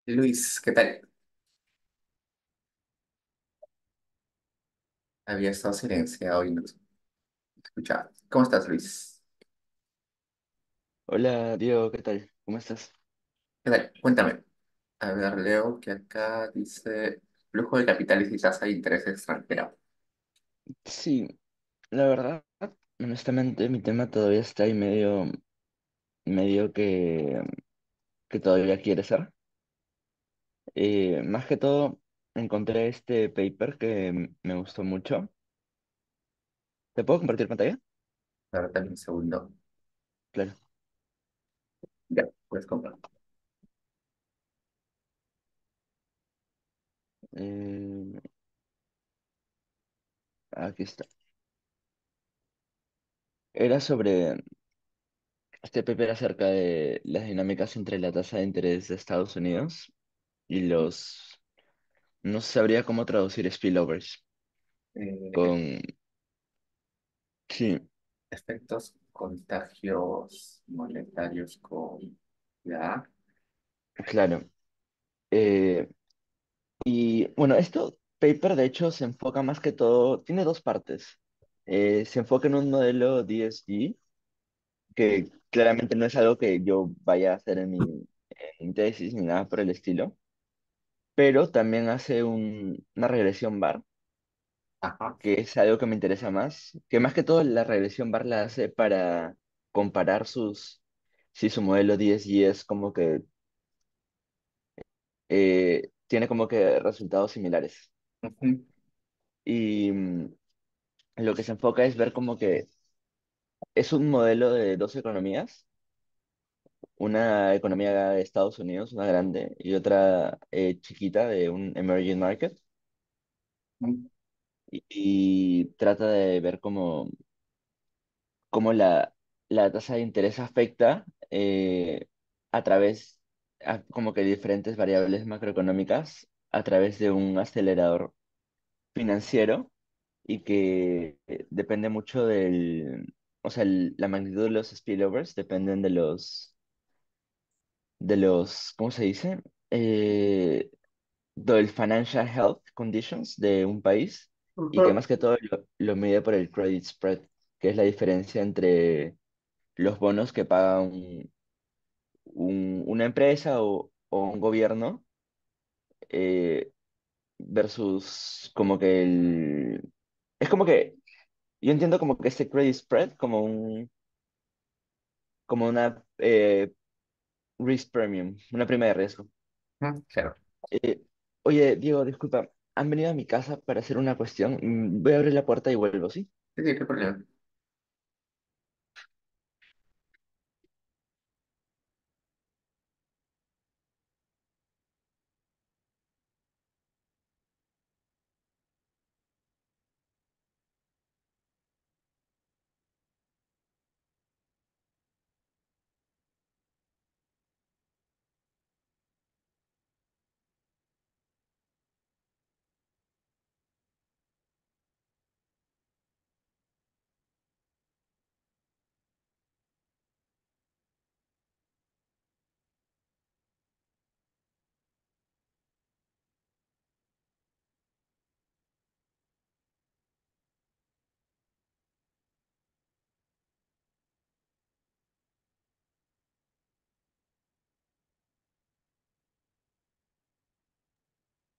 Speaker 2: Luis, ¿qué tal? Había estado silenciado y no te escuchaba. ¿Cómo estás, Luis?
Speaker 5: Hola, Diego, ¿qué tal? ¿Cómo estás?
Speaker 2: ¿Qué tal? Cuéntame. A ver, leo que acá dice flujo de capitales y tasa de interés extranjera.
Speaker 5: Sí, la verdad, honestamente, mi tema todavía está ahí medio que todavía quiere ser. Más que todo, encontré este paper que me gustó mucho. ¿Te puedo compartir pantalla?
Speaker 2: A ver, dame un segundo.
Speaker 5: Claro.
Speaker 2: Ya, puedes comprar.
Speaker 5: Eh, Aquí está. Era sobre este paper acerca de las dinámicas entre la tasa de interés de Estados Unidos y los... No sabría cómo traducir spillovers.
Speaker 2: Eh,
Speaker 5: Con... Sí,
Speaker 2: efectos contagios monetarios con... Ya.
Speaker 5: claro. Eh, y bueno, esto paper de hecho se enfoca más que todo, tiene dos partes. Se enfoca en un modelo DSG, que claramente no es algo que yo vaya a hacer en mi tesis ni nada por el estilo, pero también hace una regresión bar,
Speaker 2: Ajá.
Speaker 5: que es algo que me interesa más, que más que todo la regresión bar la hace para comparar si su modelo DSG es como que tiene como que resultados similares.
Speaker 2: Ujú,
Speaker 5: Y lo que se enfoca es ver como que es un modelo de dos economías, una economía de Estados Unidos, una grande, y otra chiquita de un emerging market,
Speaker 2: ujú,
Speaker 5: y trata de ver cómo la tasa de interés afecta a través, como que diferentes variables macroeconómicas a través de un acelerador financiero y que depende mucho o sea, la magnitud de los spillovers dependen ¿cómo se dice? Eh, Del financial health conditions de un país y que
Speaker 2: ujú,
Speaker 5: más que todo lo mide por el credit spread, que es la diferencia entre los bonos que paga una empresa o un gobierno eh, versus como que Es como que yo entiendo como que este credit spread como una risk premium, una prima de riesgo.
Speaker 2: ujú, claro.
Speaker 5: Eh, Oye, Diego, disculpa, han venido a mi casa para hacer una cuestión. Voy a abrir la puerta y vuelvo, ¿sí?
Speaker 2: Sí, sí, qué problema.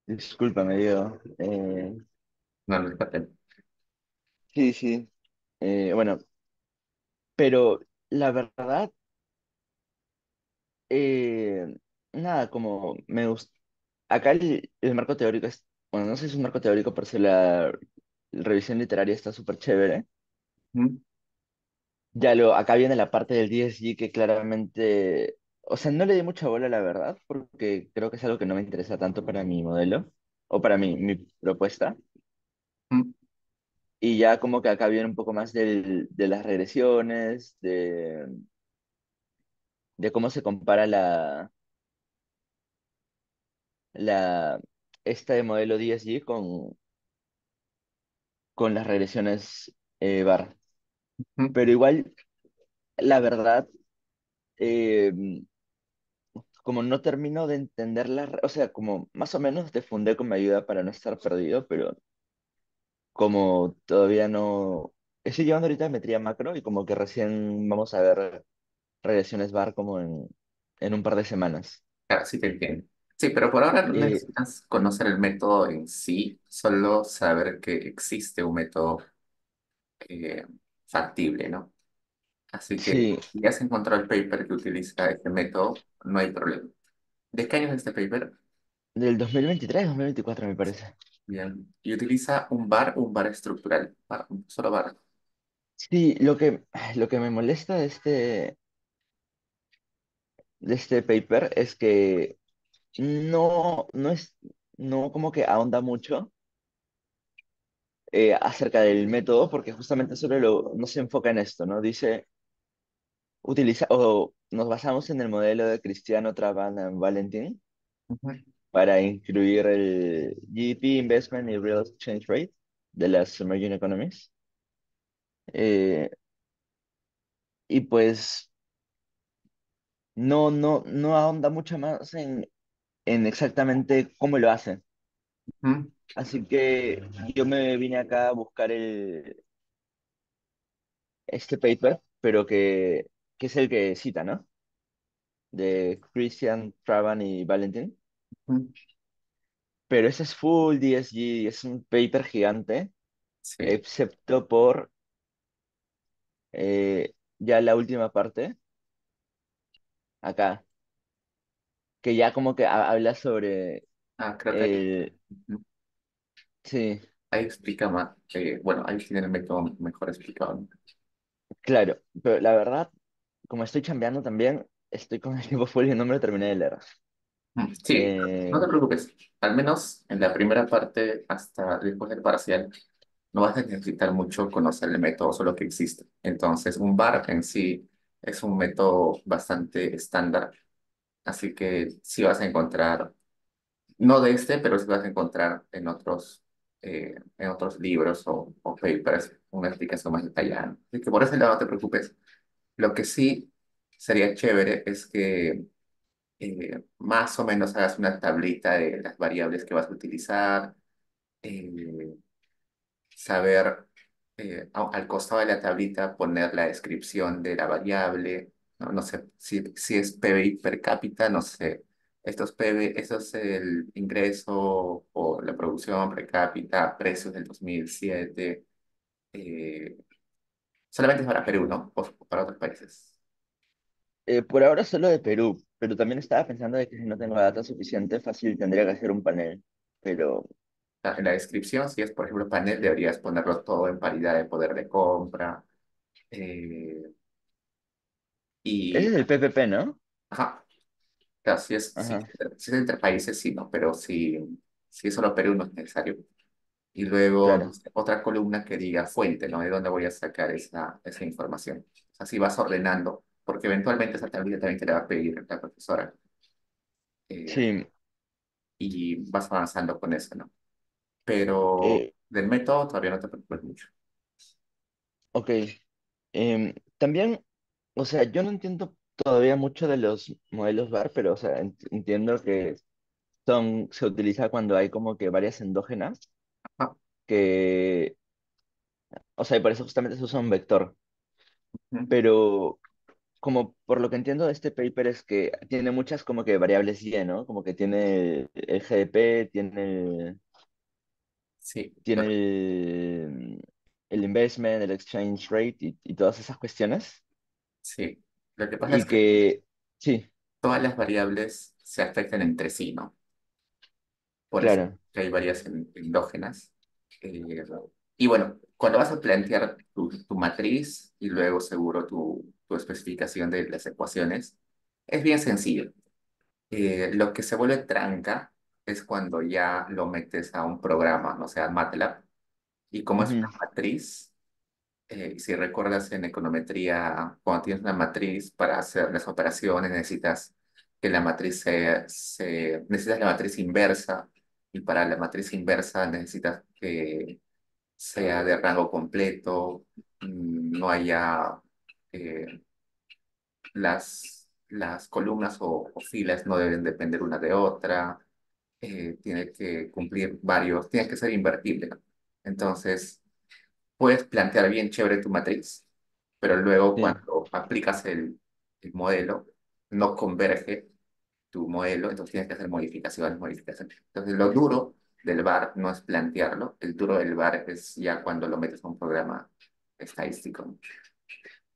Speaker 5: Discúlpame, Diego.
Speaker 2: No, no es papel.
Speaker 5: Sí, sí. Bueno, pero la verdad, eh, nada, como me gusta. Acá el marco teórico es, bueno, no sé si es un marco teórico, pero si la revisión literaria está súper chévere.
Speaker 2: Ujú,
Speaker 5: Acá viene la parte del DSG que claramente, o sea, no le di mucha bola, la verdad, porque creo que es algo que no me interesa tanto para mi modelo o para mi propuesta.
Speaker 2: ujú,
Speaker 5: Y ya como que acá viene un poco más de las regresiones, de cómo se compara la, este modelo DSG con las regresiones bar.
Speaker 2: ujú.
Speaker 5: Pero igual, la verdad, eh, como no termino de entender o sea, como más o menos te fundé con mi ayuda para no estar perdido, pero como todavía no... Estoy llevando ahorita geometría macro y como que recién vamos a ver regresiones bar como en un par de semanas.
Speaker 2: Claro, sí te entiendo. Sí, pero por ahora no
Speaker 5: Eh,
Speaker 2: necesitas conocer el método en sí, solo saber que existe un método eh, factible, ¿no? Así que
Speaker 5: sí,
Speaker 2: si has encontrado el paper que utiliza este método, no hay problema. ¿De qué año es este paper?
Speaker 5: del 2023, 2024 me parece.
Speaker 2: Bien. Y utiliza un bar estructural, un solo bar.
Speaker 5: Sí, lo que me molesta de este paper es que no es, no como que ahonda mucho acerca del método, porque justamente no se enfoca en esto, ¿no? Dice, o nos basamos en el modelo de Cristiano Traban and Valentin
Speaker 2: Ujú,
Speaker 5: para incluir el GDP Investment y Real Exchange Rate de las Emerging Economies. Eh, y pues no ahonda mucho más en exactamente cómo lo hacen.
Speaker 2: ujú,
Speaker 5: Así que yo me vine acá a buscar este paper, pero que es el que cita, ¿no? De Christian, Traban y Valentin.
Speaker 2: ujú.
Speaker 5: Pero ese es full DSG, es un paper gigante,
Speaker 2: Sí.
Speaker 5: excepto por ya la última parte, acá, que ya como que habla sobre
Speaker 2: Ah, creo que ahí,
Speaker 5: el...
Speaker 2: ujú,
Speaker 5: Sí,
Speaker 2: ahí explica más. Bueno, ahí tiene el método mejor explicado.
Speaker 5: claro, pero la verdad, como estoy chambeando también, estoy con el tiempo full y no me lo terminé de leer.
Speaker 2: Sí, no
Speaker 5: Eh,
Speaker 2: te preocupes. Al menos en la primera parte, hasta después del parcial, no vas a necesitar mucho conocer el método, solo que existe. Entonces, un bar en sí es un método bastante estándar, así que sí vas a encontrar, no de este, pero sí vas a encontrar en otros libros o papers una explicación más detallada. Así que por ese lado no te preocupes. Lo que sí sería chévere es que más o menos hagas una tablita de las variables que vas a utilizar, eh, saber al costado de la tablita poner la descripción de la variable, no, no sé si es PBI per cápita, no sé, estos PB, eso es el ingreso o la producción per cápita, precios del 2007, eh, solamente es para Perú, ¿no? O para otros países.
Speaker 5: por ahora solo de Perú, pero también estaba pensando de que si no tengo data suficiente, fácil tendría que hacer un panel. Pero
Speaker 2: En la descripción, si es, por ejemplo, panel, deberías ponerlo todo en paridad de poder de compra. eh,
Speaker 5: ese
Speaker 2: y,
Speaker 5: es el PPP, ¿no?
Speaker 2: ajá, claro,
Speaker 5: Ajá,
Speaker 2: si es entre países, sí, no, pero si es solo Perú, no es necesario. Y luego, no
Speaker 5: claro.
Speaker 2: sé, otra columna que diga fuente, ¿no? ¿De dónde voy a sacar esa información? Así vas ordenando, porque eventualmente esa tablita también te la va a pedir la profesora. eh,
Speaker 5: Sí,
Speaker 2: y vas avanzando con eso, ¿no? Pero
Speaker 5: eh,
Speaker 2: del método todavía no te preocupes mucho.
Speaker 5: ok. También, o sea, yo no entiendo todavía mucho de los modelos VAR, pero, o sea, entiendo que se utiliza cuando hay como que varias endógenas,
Speaker 2: Ah,
Speaker 5: que, o sea, y por eso justamente se usa un vector.
Speaker 2: ujú.
Speaker 5: Pero, como por lo que entiendo de este paper es que tiene muchas como que variables Y, ¿no? Como que tiene el GDP,
Speaker 2: Sí,
Speaker 5: tiene el investment, el exchange rate y todas esas cuestiones.
Speaker 2: sí. Lo que pasa es
Speaker 5: Y
Speaker 2: que
Speaker 5: que, sí,
Speaker 2: todas las variables se afectan entre sí, ¿no? Por eso
Speaker 5: claro.
Speaker 2: que hay varias endógenas. Eh, y bueno, cuando vas a plantear tu matriz y luego seguro tu especificación de las ecuaciones, es bien sencillo. Lo que se vuelve tranca es cuando ya lo metes a un programa, no sea MATLAB, y como es una
Speaker 5: Ujú.
Speaker 2: matriz, si recuerdas en econometría, cuando tienes una matriz para hacer las operaciones, necesitas que la matriz necesitas la matriz inversa, y para la matriz inversa necesitas que sea de rango completo, no haya eh, las columnas o filas no deben depender una de otra, tiene que cumplir varios, tiene que ser invertible, ¿no? Entonces, puedes plantear bien chévere tu matriz, pero luego
Speaker 5: Sí,
Speaker 2: cuando aplicas el modelo, no converge tu modelo, entonces tienes que hacer modificaciones, modificaciones. Entonces, lo duro del VAR no es plantearlo, el duro del VAR es ya cuando lo metes a un programa estadístico.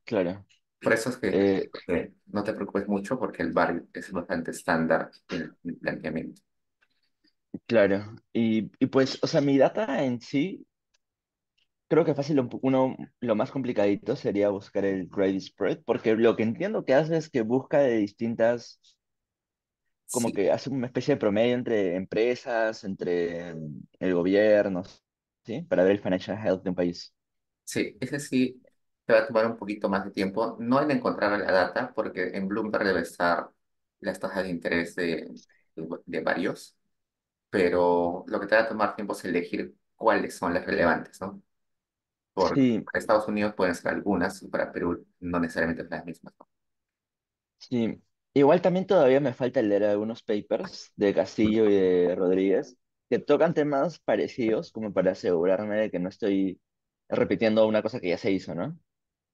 Speaker 5: claro.
Speaker 2: Por eso es que
Speaker 5: Eh,
Speaker 2: no te preocupes mucho porque el VAR es bastante estándar en el planteamiento.
Speaker 5: claro. Y pues, o sea, mi data en sí, creo que fácil, lo más complicadito sería buscar el credit spread, porque lo que entiendo que hace es que busca de distintas, como
Speaker 2: Sí,
Speaker 5: que hace una especie de promedio entre empresas, entre el gobierno, ¿sí? Para ver el financial health de un país.
Speaker 2: sí, ese sí te va a tomar un poquito más de tiempo. No en encontrar la data, porque en Bloomberg debe estar las tasas de interés de varios, pero lo que te va a tomar tiempo es elegir cuáles son las relevantes, ¿no? Porque
Speaker 5: Sí,
Speaker 2: para Estados Unidos pueden ser algunas y para Perú no necesariamente son las mismas, ¿no?
Speaker 5: sí. Igual también todavía me falta leer algunos papers de Castillo y de Rodríguez que tocan temas parecidos como para asegurarme de que no estoy repitiendo una cosa que ya se hizo, ¿no?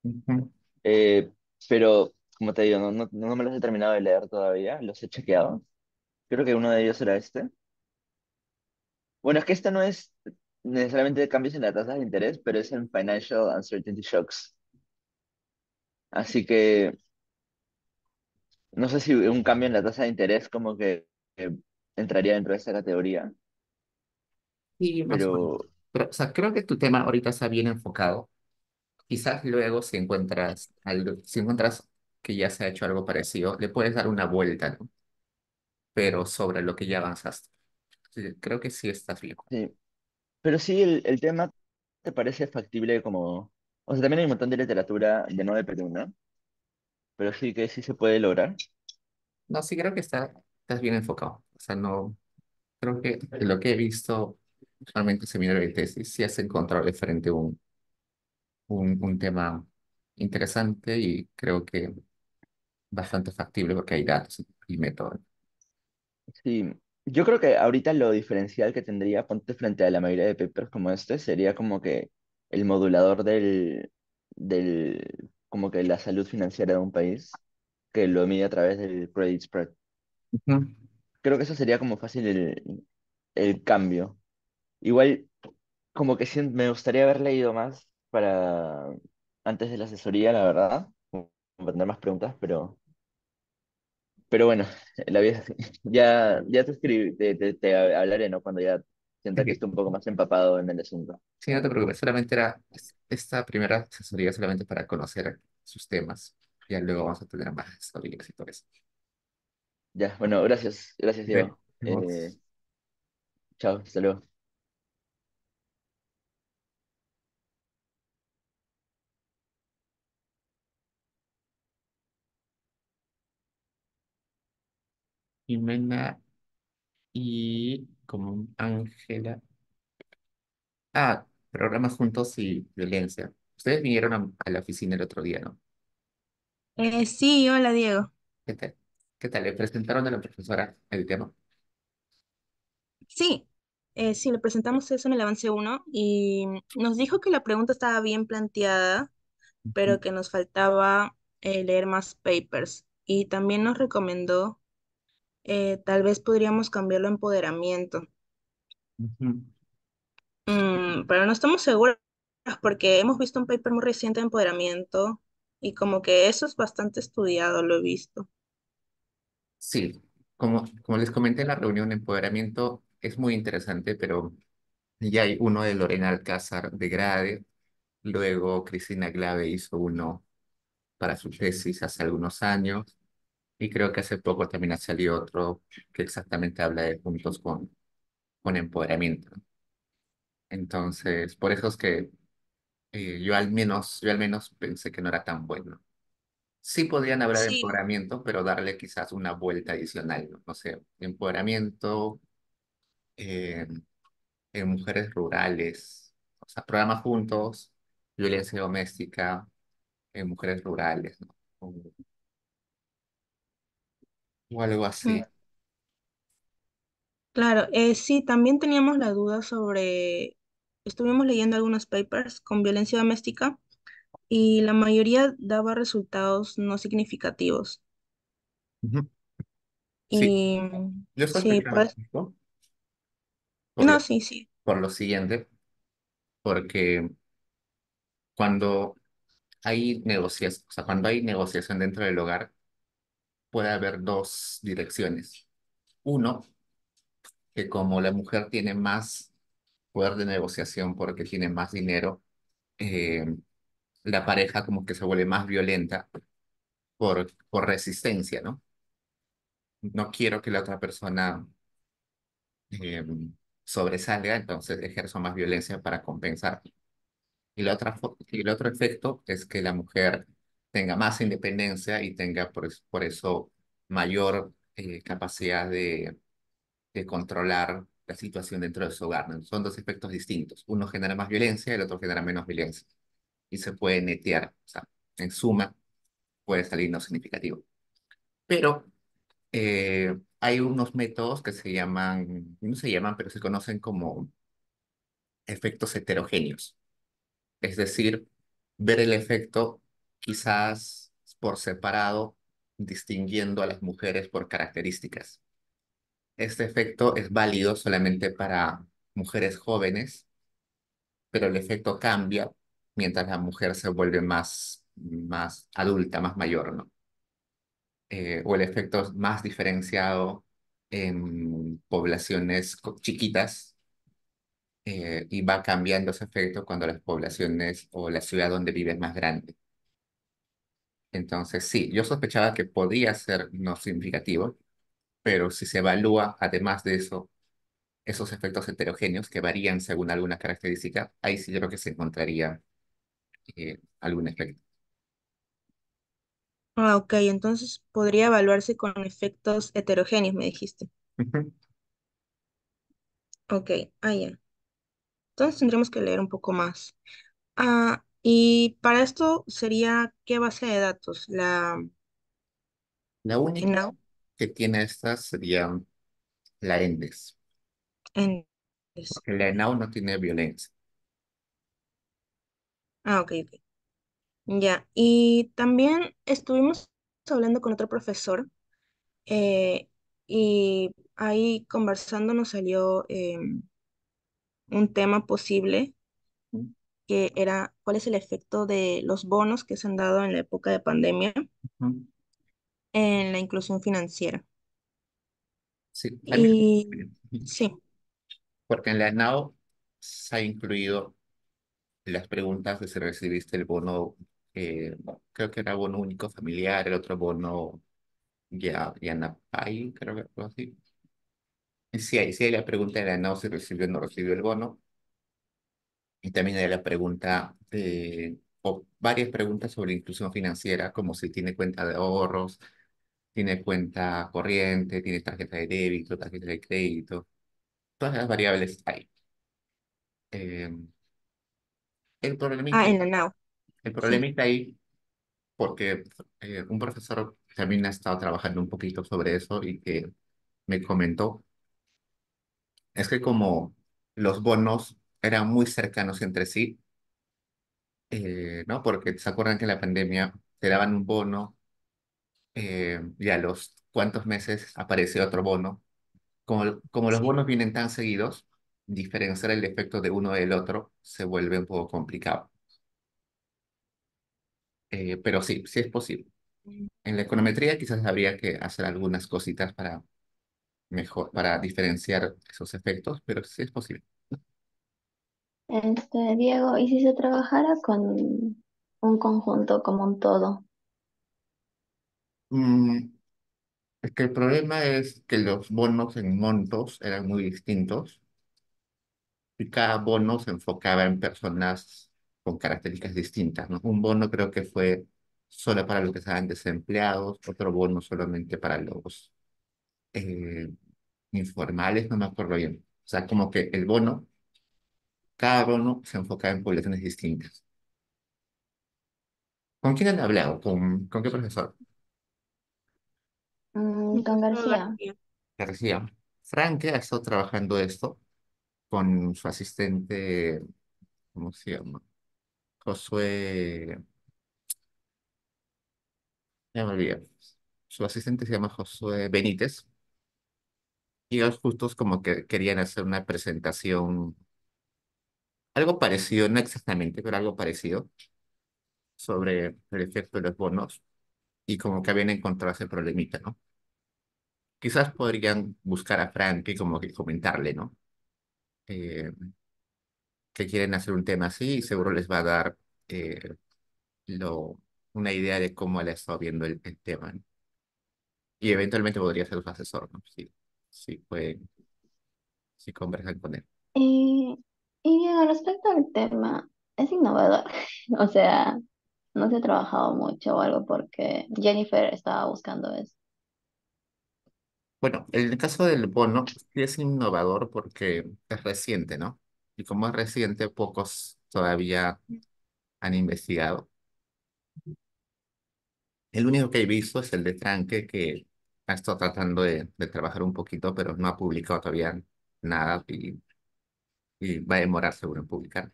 Speaker 2: Ujú.
Speaker 5: Eh, pero, como te digo, no me los he terminado de leer todavía, los he chequeado. Creo que uno de ellos era este. Bueno, es que este no es necesariamente cambios en la tasa de interés, pero es en Financial Uncertainty Shocks. Así que no sé si un cambio en la tasa de interés como que entraría dentro de esta categoría,
Speaker 2: Y más o menos.
Speaker 5: pero
Speaker 2: Pero, o sea, creo que tu tema ahorita está bien enfocado. Quizás luego si encuentras algo, si encuentras que ya se ha hecho algo parecido, le puedes dar una vuelta, ¿no? Pero sobre lo que ya avanzaste. Sí, creo que sí estás bien.
Speaker 5: sí. Pero sí, el tema te parece factible como... O sea, también hay un montón de literatura de no de Perú, ¿no? Pero sí que sí se puede lograr.
Speaker 2: No, sí creo que estás bien enfocado. O sea, no, creo que de lo que he visto, realmente seminario de tesis, sí has encontrado de frente un tema interesante y creo que bastante factible porque hay datos y métodos.
Speaker 5: Sí, yo creo que ahorita lo diferencial que tendría, ponte frente a la mayoría de papers como este, sería como que el modulador como que la salud financiera de un país, que lo mide a través del credit spread.
Speaker 2: Ujú.
Speaker 5: Creo que eso sería como fácil el cambio. Igual, como que sí me gustaría haber leído más para antes de la asesoría, la verdad, como para tener más preguntas, pero bueno, la vida es así. Ya te escribí, te hablaré, ¿no? Cuando ya sienta que
Speaker 2: Ok.
Speaker 5: estoy un poco más empapado en el asunto.
Speaker 2: Sí, no te preocupes, solamente era esta primera asesoría solamente para conocer sus temas. Ya luego vamos a tener más asesorías y todo eso.
Speaker 5: Ya, bueno, gracias,
Speaker 2: Ve,
Speaker 5: Diego. Chao, hasta luego.
Speaker 2: Jimena y como Ángela. Ah, programas juntos y violencia. Ustedes vinieron a la oficina el otro día, ¿no?
Speaker 6: Sí, hola Diego.
Speaker 2: ¿Qué tal? ¿Qué tal? ¿Le presentaron a la profesora el tema?
Speaker 6: Sí, sí, le presentamos eso en el avance uno y nos dijo que la pregunta estaba bien planteada,
Speaker 2: Ujú,
Speaker 6: pero que nos faltaba leer más papers. Y también nos recomendó, tal vez podríamos cambiarlo a empoderamiento.
Speaker 2: ujú.
Speaker 6: Pero no estamos seguros porque hemos visto un paper muy reciente de empoderamiento y como que eso es bastante estudiado, lo he visto.
Speaker 2: Sí, como les comenté en la reunión de empoderamiento, es muy interesante, pero ya hay uno de Lorena Alcázar de Grade, luego Cristina Glave hizo uno para su tesis hace algunos años, y creo que hace poco también ha salido otro que exactamente habla de puntos con empoderamiento, ¿no? Entonces, por eso es que yo al menos pensé que no era tan bueno. Sí podrían hablar de
Speaker 6: Sí,
Speaker 2: empoderamiento, pero darle quizás una vuelta adicional, ¿no? No sé, empoderamiento eh, en mujeres rurales, o sea, programas juntos, violencia doméstica en mujeres rurales, ¿no? o algo
Speaker 6: Mm,
Speaker 2: así.
Speaker 6: claro, sí, también teníamos la duda sobre, estuvimos leyendo algunos papers con violencia doméstica y la mayoría daba resultados no significativos.
Speaker 2: Ujú. Sí,
Speaker 6: Y
Speaker 2: yo
Speaker 6: sí,
Speaker 2: sospechaba
Speaker 6: pues,
Speaker 2: esto por
Speaker 6: no,
Speaker 2: lo,
Speaker 6: sí, sí.
Speaker 2: por lo siguiente, porque cuando hay negociación, o sea, cuando hay negociación dentro del hogar, puede haber dos direcciones. Uno, que como la mujer tiene más poder de negociación porque tiene más dinero, eh, la pareja como que se vuelve más violenta por resistencia, ¿no? No quiero que la otra persona eh, sobresalga, entonces ejerzo más violencia para compensar. Y el otro efecto es que la mujer tenga más independencia y tenga por eso mayor capacidad de controlar la situación dentro de su hogar, ¿no? Son dos efectos distintos. Uno genera más violencia, el otro genera menos violencia. Y se puede netear, o sea, en suma puede salir no significativo. Pero hay unos métodos que se llaman, no se llaman, pero se conocen como efectos heterogéneos. Es decir, ver el efecto quizás por separado, distinguiendo a las mujeres por características. Este efecto es válido solamente para mujeres jóvenes, pero el efecto cambia mientras la mujer se vuelve más adulta, más mayor, ¿no? O el efecto es más diferenciado en poblaciones chiquitas y va cambiando ese efecto cuando las poblaciones o la ciudad donde vive es más grande. Entonces, sí, yo sospechaba que podía ser no significativo, pero si se evalúa, además de eso, esos efectos heterogéneos que varían según alguna característica, ahí sí yo creo que se encontraría algún efecto.
Speaker 6: Ah, ok, entonces podría evaluarse con efectos heterogéneos, me dijiste.
Speaker 2: Ujú.
Speaker 6: Ok, ah, ya. Entonces tendremos que leer un poco más. Ah, y para esto sería, ¿qué base de datos? La
Speaker 2: La única
Speaker 6: ENAU.
Speaker 2: que tiene estas sería la ENDES,
Speaker 6: En...
Speaker 2: porque la ENAU no tiene violencia.
Speaker 6: Ah, ok, ok. Ya. Y también estuvimos hablando con otro profesor eh, y ahí conversando nos salió un tema posible
Speaker 2: Ujú.
Speaker 6: que era cuál es el efecto de los bonos que se han dado en la época de pandemia
Speaker 2: Ujú.
Speaker 6: en la inclusión financiera.
Speaker 2: Sí, a mí,
Speaker 6: Y sí,
Speaker 2: porque en la ENAU se ha incluido las preguntas de si recibiste el bono, creo que era bono único familiar, el otro bono Yanapay, creo que algo así. Y sí hay la pregunta de la ENAU si recibió o no recibió el bono. Y también hay la pregunta o varias preguntas sobre inclusión financiera, como si tiene cuenta de ahorros, tiene cuenta corriente, tiene tarjeta de débito, tarjeta de crédito. Todas las variables hay. Eh, el
Speaker 6: ah,
Speaker 2: problemita,
Speaker 6: en la NAO,
Speaker 2: el
Speaker 6: sí.
Speaker 2: problemita ahí, porque un profesor también ha estado trabajando un poquito sobre eso y que me comentó, es que como los bonos eran muy cercanos entre sí, ¿no? Porque se acuerdan que en la pandemia te daban un bono y a los cuantos meses apareció otro bono. Como los
Speaker 6: Sí.
Speaker 2: bonos vienen tan seguidos, diferenciar el efecto de uno del otro se vuelve un poco complicado. Pero sí, sí es posible. En la econometría quizás habría que hacer algunas cositas para para diferenciar esos efectos, pero sí es posible.
Speaker 7: Diego, ¿y si se trabajara con un conjunto como un todo?
Speaker 2: Mm, es que el problema es que los bonos en montos eran muy distintos y cada bono se enfocaba en personas con características distintas, ¿no? Un bono creo que fue solo para los que estaban desempleados, otro bono solamente para los eh, informales, no me acuerdo bien. O sea, como que cada bono se enfocaba en poblaciones distintas. ¿Con quién han hablado? ¿Con qué profesor?
Speaker 7: Con
Speaker 6: Profesor
Speaker 7: García.
Speaker 6: García.
Speaker 2: García. Frank ha estado trabajando esto con su asistente, ¿cómo se llama? Josué, ya me olvidé. Su asistente se llama Josué Benítez. Y ellos justos como que querían hacer una presentación, algo parecido, no exactamente, pero algo parecido, sobre el efecto de los bonos y como que habían encontrado ese problemita, ¿no? Quizás podrían buscar a Frank y como que comentarle, ¿no? Eh, que quieren hacer un tema así y seguro les va a dar eh, lo, una idea de cómo él ha estado viendo el tema, ¿no? Y eventualmente podría ser su asesor, ¿no? Sí, sí, pueden, sí conversan con él.
Speaker 7: Y, y bien, respecto al tema, es innovador. O sea, no se ha trabajado mucho o algo porque Jennifer estaba buscando eso.
Speaker 2: Bueno, en el caso del bono, sí es innovador porque es reciente, ¿no? Y como es reciente, pocos todavía han investigado. El único que he visto es el de Franke, que ha estado tratando de trabajar un poquito, pero no ha publicado todavía nada y va a demorar seguro en publicar.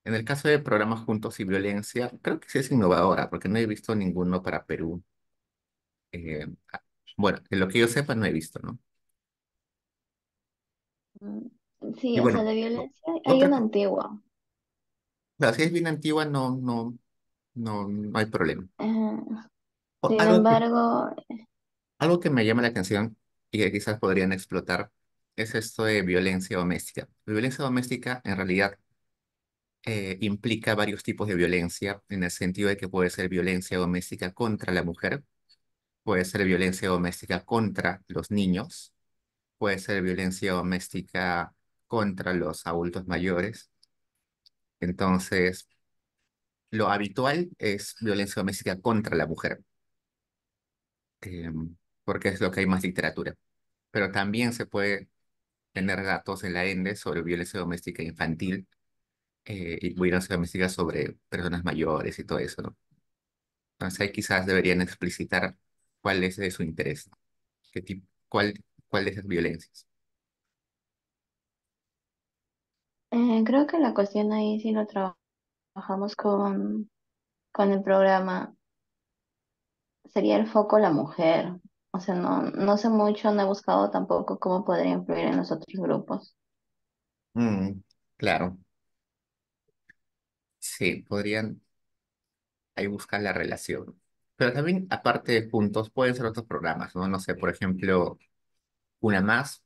Speaker 2: En el caso de programas Juntos y Violencia, creo que sí es innovadora, porque no he visto ninguno para Perú. Eh, ah, bueno, de lo que yo sepa, no he visto, ¿no?
Speaker 7: Mm, Sí,
Speaker 2: Y
Speaker 7: o sea,
Speaker 2: bueno,
Speaker 7: de violencia hay
Speaker 2: otra
Speaker 7: una
Speaker 2: cosa,
Speaker 7: antigua.
Speaker 2: si es bien antigua, no hay problema.
Speaker 7: Eh,
Speaker 2: O
Speaker 7: Sin embargo,
Speaker 2: algo que me llama la atención y que quizás podrían explotar es esto de violencia doméstica. La violencia doméstica en realidad implica varios tipos de violencia, en el sentido de que puede ser violencia doméstica contra la mujer, puede ser violencia doméstica contra los niños, puede ser violencia doméstica contra los adultos mayores. Entonces, lo habitual es violencia doméstica contra la mujer, eh, porque es lo que hay más literatura. Pero también se puede tener datos en la ENDE sobre violencia doméstica infantil y violencia doméstica sobre personas mayores y todo eso, ¿no? Entonces ahí quizás deberían explicitar cuál es de su interés, qué tipo, cuál de esas violencias.
Speaker 7: creo que la cuestión ahí sí lo trabajamos con el programa, sería el foco la mujer. O sea, no sé mucho, no he buscado tampoco cómo podría influir en los otros grupos.
Speaker 2: Mm, claro, sí, podrían ahí buscar la relación. Pero también, aparte de Juntos, pueden ser otros programas, ¿no? No sé, por ejemplo, Una Más,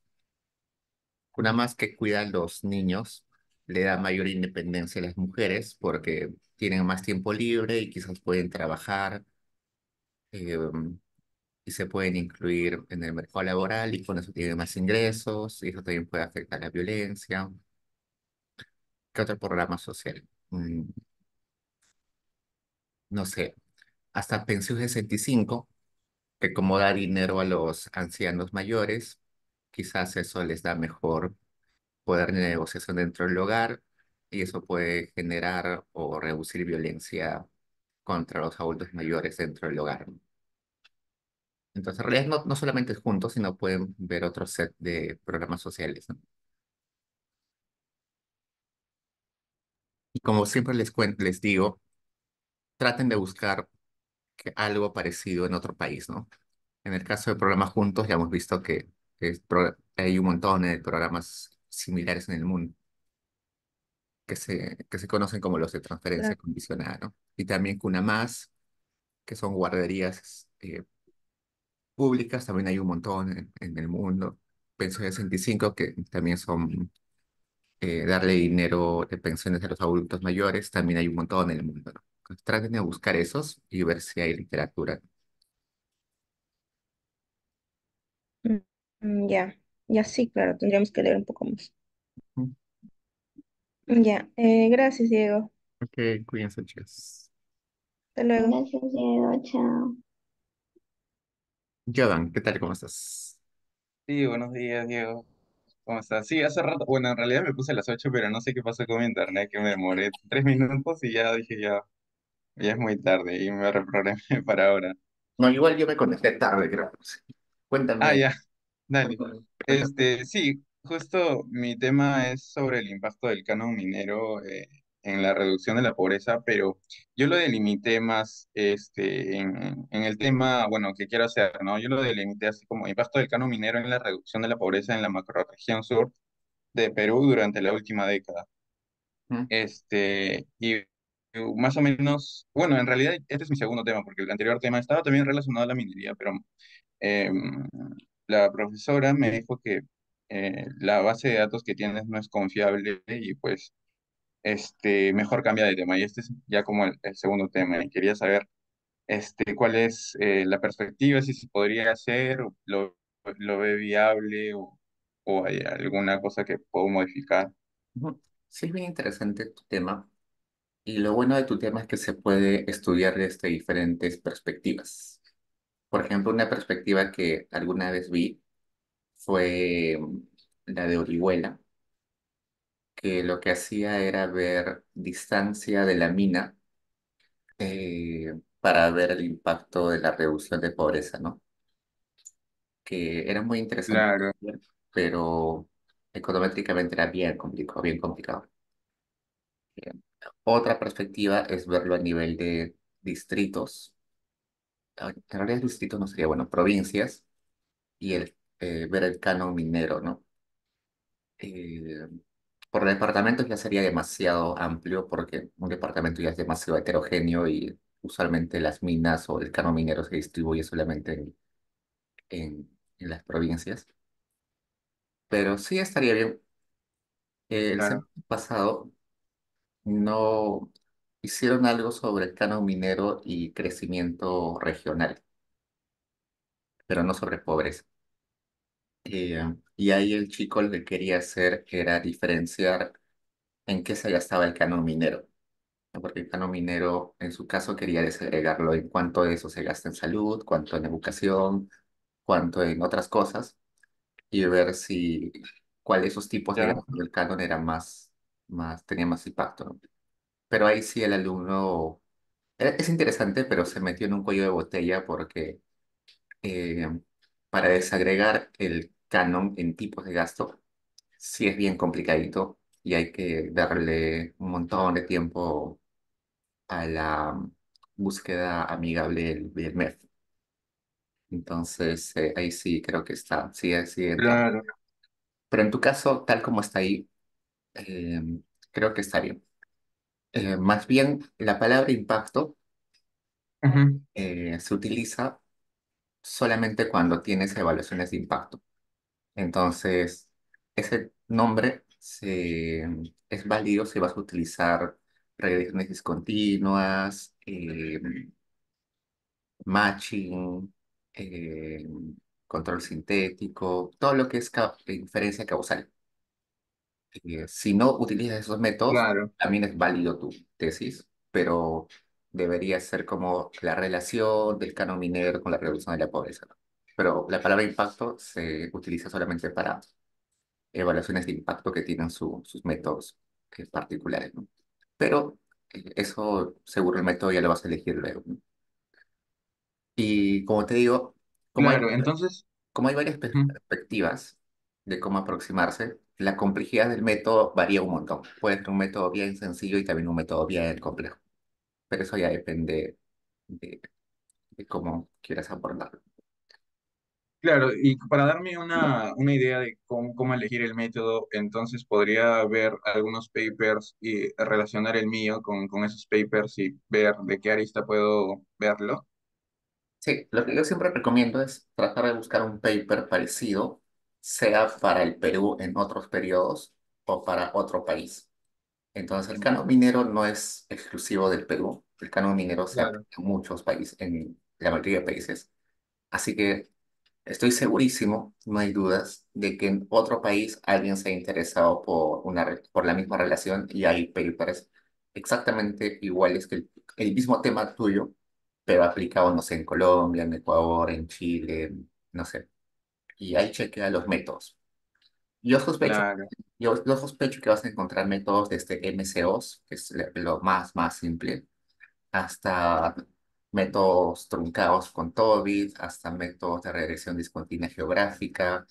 Speaker 2: Una Más que cuida a los niños, le da mayor independencia a las mujeres porque tienen más tiempo libre y quizás pueden trabajar eh, y se pueden incluir en el mercado laboral y con eso tienen más ingresos y eso también puede afectar la violencia. ¿Qué otro programa social? No sé, hasta Pensión 65 que como da dinero a los ancianos mayores, quizás eso les da mejor poder de negociación dentro del hogar y eso puede generar o reducir violencia contra los adultos mayores dentro del hogar, ¿no? Entonces, en realidad no solamente es juntos, sino pueden ver otro set de programas sociales, ¿no? Y como siempre les digo, traten de buscar algo parecido en otro país, ¿no? En el caso de programas juntos, ya hemos visto que hay un montón de programas similares en el mundo que se conocen como los de transferencia
Speaker 6: Claro.
Speaker 2: condicionada, ¿no? Y también Cuna Más, que son guarderías públicas, también hay un montón en el mundo. Pensión 65, que también son darle dinero de pensiones a los adultos mayores, también hay un montón en el mundo, ¿no? Entonces, traten de buscar esos y ver si hay literatura.
Speaker 6: Ya, ya sí, claro, tendríamos que leer un poco más.
Speaker 2: Mm,
Speaker 6: Ya, gracias, Diego.
Speaker 2: Ok, cuídense, chicos.
Speaker 6: Hasta luego.
Speaker 7: Gracias, Diego, chao.
Speaker 2: Jodan, ¿qué tal? ¿Cómo estás?
Speaker 8: Sí, buenos días, Diego. ¿Cómo estás? Sí, hace rato, bueno, en realidad me puse a las 8, pero no sé qué pasó con mi internet, que me demoré 3 minutos y ya dije, ya es muy tarde y me reprogramé para ahora.
Speaker 2: No, igual yo me conecté tarde, creo.
Speaker 8: Ah,
Speaker 2: Cuéntame,
Speaker 8: ya, dale.
Speaker 2: cuéntame.
Speaker 8: Sí, justo mi tema es sobre el impacto del canon minero en la reducción de la pobreza, pero yo lo delimité más en el tema, bueno, que quiero hacer, ¿no? Yo lo delimité así como impacto del canon minero en la reducción de la pobreza en la macrorregión sur de Perú durante la última década.
Speaker 2: Mm.
Speaker 8: Y más o menos, bueno, en realidad este es mi segundo tema, porque el anterior tema estaba también relacionado a la minería, pero eh, la profesora me dijo que la base de datos que tienes no es confiable y pues mejor cambia de tema. Y este es ya como el segundo tema. Y quería saber cuál es la perspectiva, si se podría hacer, lo ve viable o hay alguna cosa que puedo modificar.
Speaker 2: Ujú. Sí, es bien interesante tu tema. Y lo bueno de tu tema es que se puede estudiar desde diferentes perspectivas. Por ejemplo, una perspectiva que alguna vez vi fue la de Orihuela, que lo que hacía era ver distancia de la mina para ver el impacto de la reducción de pobreza, ¿no? Que era muy interesante,
Speaker 8: Claro,
Speaker 2: pero econométricamente era bien complicado, bien complicado. Bien. Otra perspectiva es verlo a nivel de distritos. En realidad distritos no sería bueno, provincias, y ver el canon minero, ¿no? Eh, por departamentos ya sería demasiado amplio porque un departamento ya es demasiado heterogéneo y usualmente las minas o el canon minero se distribuye solamente en las provincias. Pero sí estaría bien. El
Speaker 8: claro,
Speaker 2: semestre pasado no hicieron algo sobre el canon minero y crecimiento regional, pero no sobre pobreza. Y ahí el chico lo que quería hacer era diferenciar en qué se gastaba el canon minero, ¿no? Porque el canon minero, en su caso, quería desagregarlo en cuánto de eso se gasta en salud, cuánto en educación, cuánto en otras cosas, y ver si cuál de esos tipos de
Speaker 8: ya,
Speaker 2: gasto del canon era tenía más impacto, ¿no? Pero ahí sí el alumno, es interesante, pero se metió en un cuello de botella porque eh, para desagregar el canon en tipos de gasto, sí es bien complicadito y hay que darle un montón de tiempo a la búsqueda amigable del MEF. Entonces, ahí sí creo que está, sí entra.
Speaker 8: claro.
Speaker 2: Pero en tu caso, tal como está ahí, eh, creo que está bien. Más bien, la palabra impacto
Speaker 8: Ujú,
Speaker 2: se utiliza solamente cuando tienes evaluaciones de impacto. Entonces, ese nombre es válido si vas a utilizar regresiones discontinuas, matching, control sintético, todo lo que es inferencia causal. Si no utilizas esos métodos,
Speaker 8: claro,
Speaker 2: también es válido tu tesis, pero debería ser como la relación del canon minero con la reducción de la pobreza, ¿no? Pero la palabra impacto se utiliza solamente para evaluaciones de impacto que tienen sus métodos particulares, ¿no? Pero eso seguro el método ya lo vas a elegir luego, ¿no? Y como te digo, como hay,
Speaker 8: claro. Entonces,
Speaker 2: como hay varias
Speaker 8: ujú,
Speaker 2: perspectivas de cómo aproximarse, la complejidad del método varía un montón. Puede ser un método bien sencillo y también un método bien complejo, pero eso ya depende de, de cómo quieras abordarlo.
Speaker 8: claro, y para darme una idea de cómo elegir el método, entonces podría ver algunos papers y relacionar el mío con esos papers y ver de qué arista puedo verlo.
Speaker 2: Sí, lo que yo siempre recomiendo es tratar de buscar un paper parecido, sea para el Perú en otros periodos o para otro país. Entonces, el canon minero no es exclusivo del Perú. El canon minero se
Speaker 8: Claro,
Speaker 2: aplica en muchos países, en la mayoría de países. Así que estoy segurísimo, no hay dudas, de que en otro país alguien se ha interesado por la misma relación y hay papers exactamente iguales que el mismo tema tuyo, pero aplicado, no sé, en Colombia, en Ecuador, en Chile, no sé. Y ahí chequea los métodos. Yo sospecho,
Speaker 8: claro,
Speaker 2: yo sospecho que vas a encontrar métodos desde MCOs, que es lo más simple, hasta métodos truncados con Tobit, hasta métodos de regresión discontinua geográfica,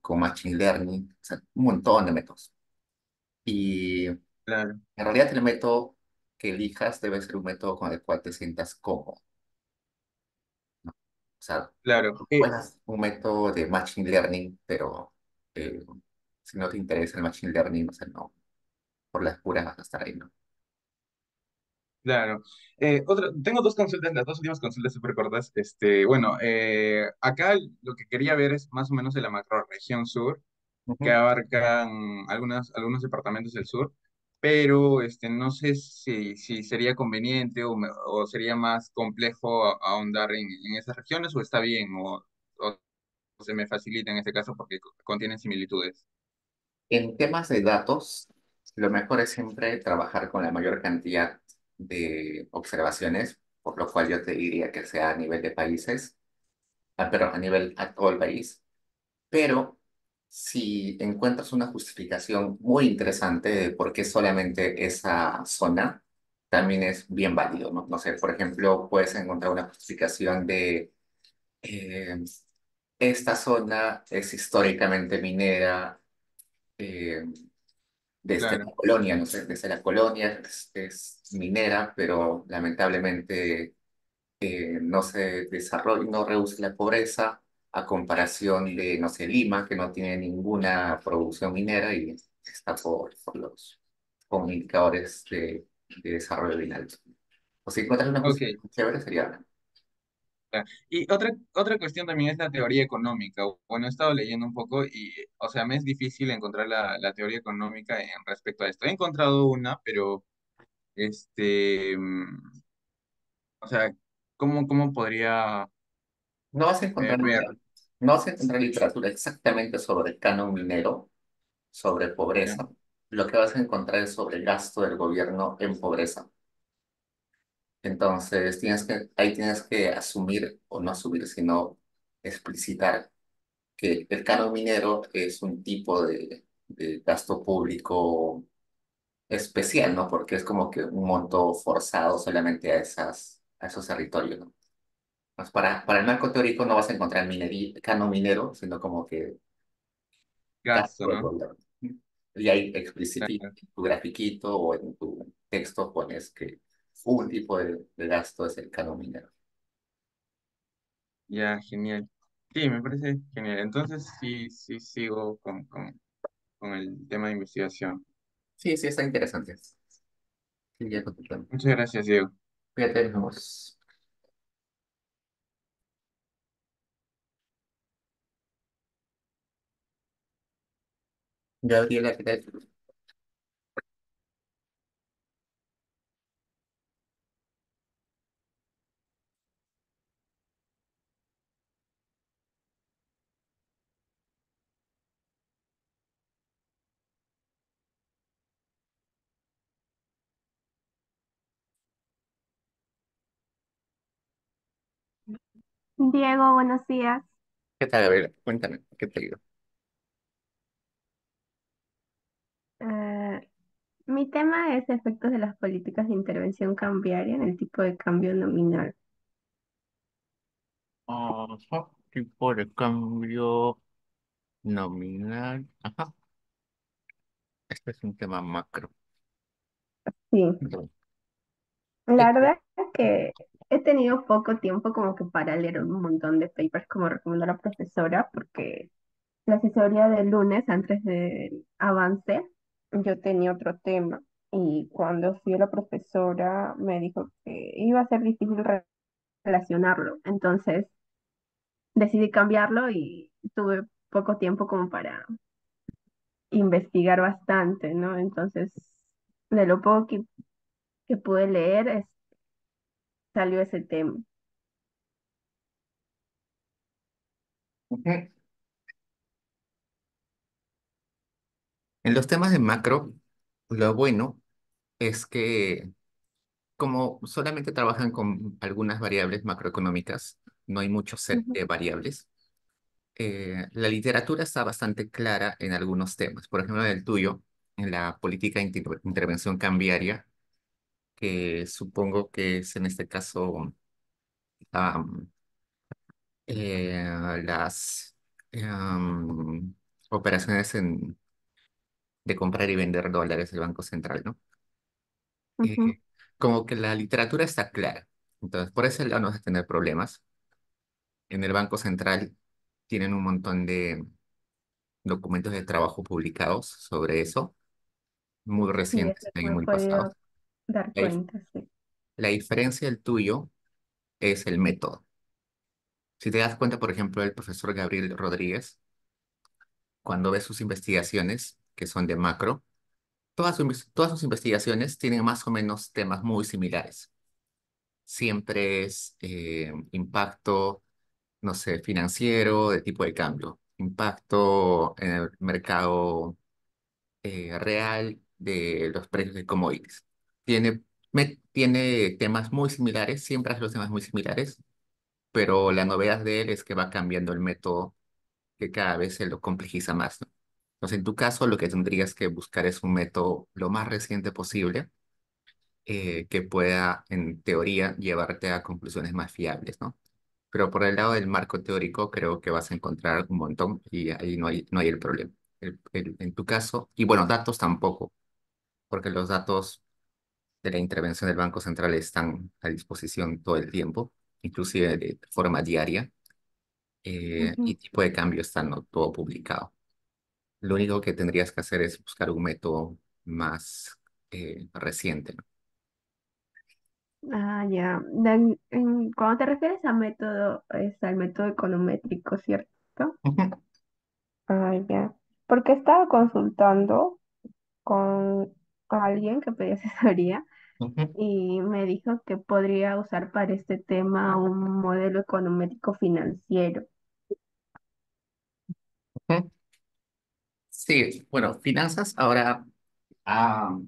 Speaker 2: con Machine Learning, o sea, un montón de métodos. Y en
Speaker 8: Claro,
Speaker 2: realidad el método que elijas debe ser un método con el cual te sientas cómodo. O sea,
Speaker 8: claro.
Speaker 2: puedes un método de Machine Learning, pero eh, si no te interesa el Machine Learning, o sea, no, por las puras vas a estar ahí, ¿no?
Speaker 8: Claro. Tengo dos consultas, las dos últimas consultas súper cortas. Bueno, acá lo que quería ver es más o menos de la macrorregión sur, que
Speaker 2: Ujú.
Speaker 8: abarcan algunos departamentos del sur, pero no sé si sería conveniente o sería más complejo ahondar en esas regiones o está bien o se me facilita en este caso porque contienen similitudes.
Speaker 2: En temas de datos, lo mejor es siempre trabajar con la mayor cantidad de observaciones, por lo cual yo te diría que sea a nivel de países, pero a nivel a todo el país. Pero si encuentras una justificación muy interesante de por qué solamente esa zona, también es bien válido, ¿no? No sé, por ejemplo, puedes encontrar una justificación de eh, esta zona es históricamente minera. eh, Desde la
Speaker 8: Claro.
Speaker 2: colonia, no sé, desde la colonia es minera, pero lamentablemente no se desarrolla, no reduce la pobreza a comparación de, no sé, Lima, que no tiene ninguna producción minera y está por los con indicadores de desarrollo bien altos. O si encuentras una
Speaker 8: Ok.
Speaker 2: justificación chévere, sería...
Speaker 8: Ah, y otra cuestión también es la teoría económica. Bueno, he estado leyendo un poco y, o sea, me es difícil encontrar la teoría económica en respecto a esto. He encontrado una, pero, o sea, ¿cómo podría
Speaker 2: No vas a encontrar,
Speaker 8: ver?
Speaker 2: no vas a encontrar literatura exactamente sobre el canon minero, sobre
Speaker 8: ¿Ya?
Speaker 2: pobreza. Lo que vas a encontrar es sobre el gasto del gobierno en pobreza. Entonces, ahí tienes que asumir, o no asumir, sino explicitar que el canon minero es un tipo de gasto público especial, ¿no? Porque es como que un monto forzado solamente a esos territorios, ¿no? Pues para el marco teórico no vas a encontrar canon minero, sino como que
Speaker 8: Gasto,
Speaker 2: gasto del
Speaker 8: ¿no?
Speaker 2: gobierno. Y ahí explicitas
Speaker 8: Claro.
Speaker 2: en tu grafiquito o en tu texto pones que un tipo de gasto es el canon minero.
Speaker 8: Ya, genial. Sí, me parece genial. Entonces, sí sigo con el tema de investigación.
Speaker 2: Sí, sí, está interesante. Sí, ya con tu plan.
Speaker 8: Muchas gracias, Diego.
Speaker 2: Fíjate, nos vemos. Gabriela, ¿qué tal?
Speaker 9: Diego, buenos días.
Speaker 2: ¿Qué tal, Gabriela? Cuéntame, ¿qué te digo?
Speaker 9: Eh, Mi tema es efectos de las políticas de intervención cambiaria en el tipo de cambio nominal.
Speaker 2: Ajá, tipo de cambio nominal. Ajá, este es un tema macro.
Speaker 9: Sí,
Speaker 2: Entonces,
Speaker 9: la verdad es que he tenido poco tiempo como que para leer un montón de papers como recomendó la profesora, porque la asesoría del lunes, antes del avance, yo tenía otro tema. Y cuando fui a la profesora me dijo que iba a ser difícil relacionarlo. Entonces decidí cambiarlo y tuve poco tiempo como para investigar bastante, ¿no? Entonces, de lo poco que pude leer, salió ese tema.
Speaker 2: ujú. En los temas de macro, lo bueno es que como solamente trabajan con algunas variables macroeconómicas, no hay mucho set
Speaker 9: Ujú.
Speaker 2: de variables. La literatura está bastante clara en algunos temas. Por ejemplo, en el tuyo, en la política de intervención cambiaria, que supongo que es en este caso am, las am, operaciones de comprar y vender dólares del Banco Central, ¿no?
Speaker 9: Ujú.
Speaker 2: Eh, Como que la literatura está clara. Entonces, por ese lado no vas a tener problemas. En el Banco Central tienen un montón de documentos de trabajo publicados sobre eso, muy
Speaker 9: Sí, es
Speaker 2: recientes
Speaker 9: lo que
Speaker 2: y
Speaker 9: me he
Speaker 2: muy pasados.
Speaker 9: podido dar
Speaker 2: La, dif-
Speaker 9: cuenta, sí.
Speaker 2: la diferencia del tuyo es el método. Si te das cuenta, por ejemplo, el profesor Gabriel Rodríguez, cuando ves sus investigaciones, que son de macro, todas sus investigaciones tienen más o menos temas muy similares. Siempre es impacto, no sé, financiero, de tipo de cambio, impacto en el mercado real de los precios de commodities. Tiene temas muy similares, siempre hace los temas muy similares, pero la novedad de él es que va cambiando el método, que cada vez se lo complejiza más, ¿no? Entonces, en tu caso, lo que tendrías que buscar es un método lo más reciente posible, que pueda, en teoría, llevarte a conclusiones más fiables, ¿no? Pero por el lado del marco teórico, creo que vas a encontrar un montón y ahí no hay el problema. En tu caso, y bueno, datos tampoco, porque los datos de la intervención del Banco Central están a disposición todo el tiempo, inclusive de forma diaria, y
Speaker 9: Ujú.
Speaker 2: tipo de cambio está, ¿no?, todo publicado. Lo único que tendrías que hacer es buscar un método más reciente, ¿no?
Speaker 9: Ah, ya. Cuando te refieres a método, es al método econométrico, ¿cierto?
Speaker 2: Ujú,
Speaker 9: Ah, ya. Porque estaba consultando con alguien que pedía asesoría
Speaker 2: ujú,
Speaker 9: y me dijo que podría usar para este tema un modelo econométrico financiero.
Speaker 2: ujú. Sí, bueno, finanzas ahora, ah,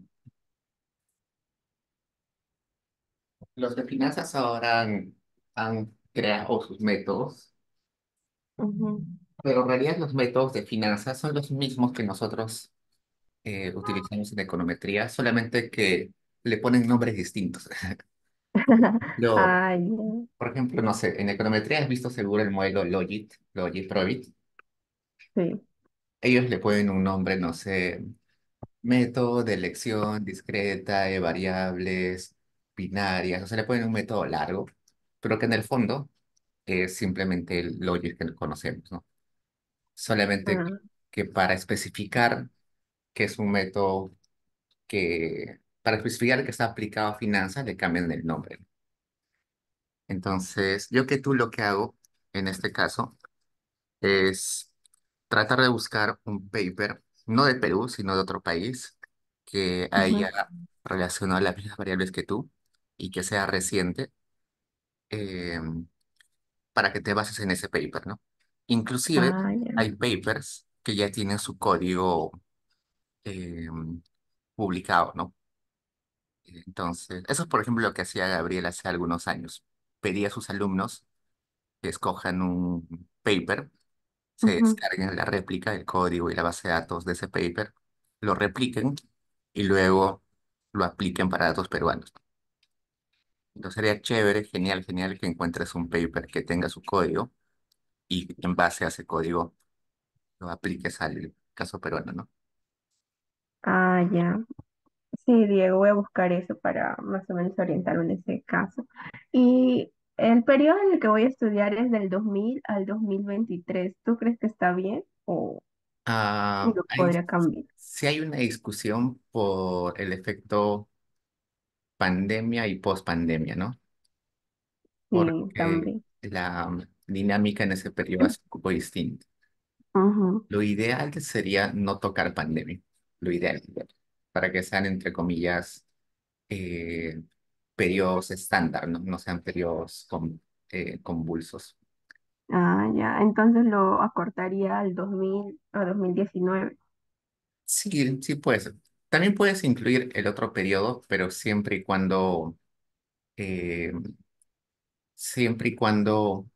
Speaker 2: los de finanzas ahora han creado sus métodos,
Speaker 9: Ujú.
Speaker 2: pero en realidad los métodos de finanzas son los mismos que nosotros utilizamos en econometría, solamente que le ponen nombres distintos.
Speaker 9: Ah, ya.
Speaker 2: Por ejemplo, no sé, en econometría has visto seguro el modelo Logit-Probit.
Speaker 9: Sí.
Speaker 2: Ellos le ponen un nombre, no sé, método de elección discreta de variables binarias, o sea, le ponen un método largo, pero que en el fondo es simplemente el Logit que conocemos, ¿no? Solamente
Speaker 9: Ah,
Speaker 2: que para especificar que es un método para especificar que está aplicado a finanzas, le cambian el nombre. Entonces, yo que tú lo que hago en este caso es tratar de buscar un paper, no de Perú, sino de otro país, que
Speaker 9: ujú.
Speaker 2: haya relacionado las mismas variables que tú y que sea reciente, eh, para que te bases en ese paper, ¿no? Inclusive
Speaker 9: Ah, ya.
Speaker 2: hay papers que ya tienen su código eh, publicado, ¿no? Entonces, eso es, por ejemplo, lo que hacía Gabriel hace algunos años. Pedía a sus alumnos que escojan un paper, se
Speaker 9: Ujú.
Speaker 2: descarguen la réplica, el código y la base de datos de ese paper, lo repliquen y luego lo apliquen para datos peruanos. Entonces sería chévere, genial, genial que encuentres un paper que tenga su código y en base a ese código lo apliques al caso peruano, ¿no?
Speaker 9: Ah, ya. Sí, Diego, voy a buscar eso para más o menos orientarme en ese caso. Y el periodo en el que voy a estudiar es del 2000 al 2023. ¿Tú crees que está bien o
Speaker 2: Ah,
Speaker 9: lo podría cambiar?
Speaker 2: sí hay una discusión por el efecto pandemia y post-pandemia, ¿no?
Speaker 9: Sí,
Speaker 2: Porque
Speaker 9: también.
Speaker 2: la dinámica en ese periodo es un poco distinta.
Speaker 9: Ujú.
Speaker 2: Lo ideal sería no tocar pandemia, lo ideal, para que sean, entre comillas, eh, periodos estándar, ¿no? No sean periodos convulsos.
Speaker 9: Ah, ya. Entonces lo acortaría al 2000 a 2019.
Speaker 2: Sí, sí puedes. También puedes incluir el otro periodo, pero eh, siempre y cuando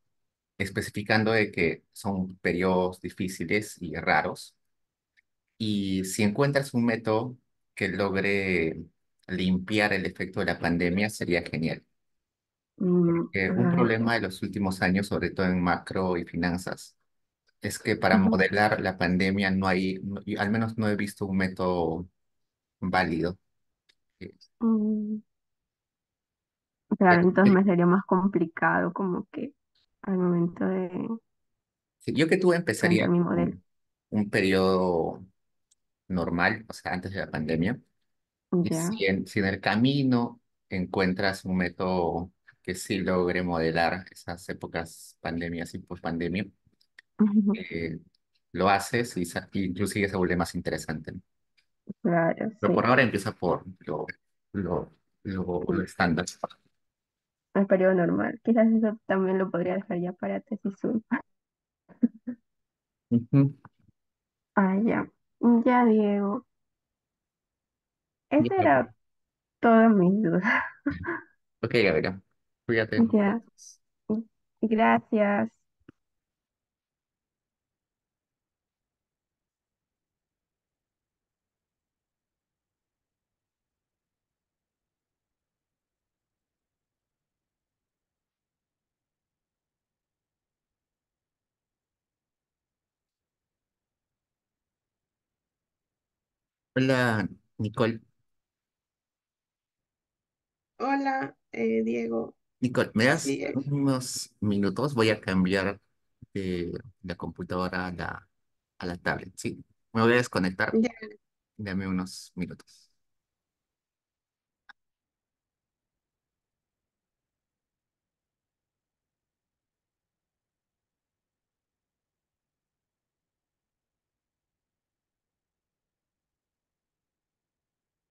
Speaker 2: especificando de que son periodos difíciles y raros. Y si encuentras un método que logre limpiar el efecto de la pandemia sería genial. Un
Speaker 9: Ay,
Speaker 2: problema de los últimos años, sobre todo en macro y finanzas, es que para
Speaker 9: ujú,
Speaker 2: modelar la pandemia no hay, y al menos no he visto un método válido. Eh,
Speaker 9: mm, claro, entonces me sería más complicado como que al momento de
Speaker 2: sí, yo que tú
Speaker 9: plantear
Speaker 2: empezaría
Speaker 9: mi modelo.
Speaker 2: con un periodo normal, o sea, antes de la pandemia, y
Speaker 9: Ya.
Speaker 2: si en el camino encuentras un método que sí logre modelar esas épocas pandemias y post-pandemia,
Speaker 9: Ujú,
Speaker 2: eh, lo haces y inclusive se vuelve más interesante, ¿no?
Speaker 9: claro,
Speaker 2: Pero por
Speaker 9: sí.
Speaker 2: ahora empieza por lo, lo
Speaker 9: Sí,
Speaker 2: estándar.
Speaker 9: el periodo normal. Quizás eso también lo podría dejar ya para tesis uno.
Speaker 2: Ujú.
Speaker 9: Ah, ya. Ya, Diego.
Speaker 2: Ya,
Speaker 9: Esa era todas mis dudas.
Speaker 2: ok, Gabriela, cuídate.
Speaker 9: Ya. Gracias.
Speaker 2: Hola, Nicole.
Speaker 6: Hola, Diego.
Speaker 2: Nicole, ¿me das
Speaker 6: Sí,
Speaker 2: unos minutos? Voy a cambiar de la computadora a la tablet, ¿sí? Me voy a desconectar.
Speaker 6: ya.
Speaker 2: Dame unos minutos.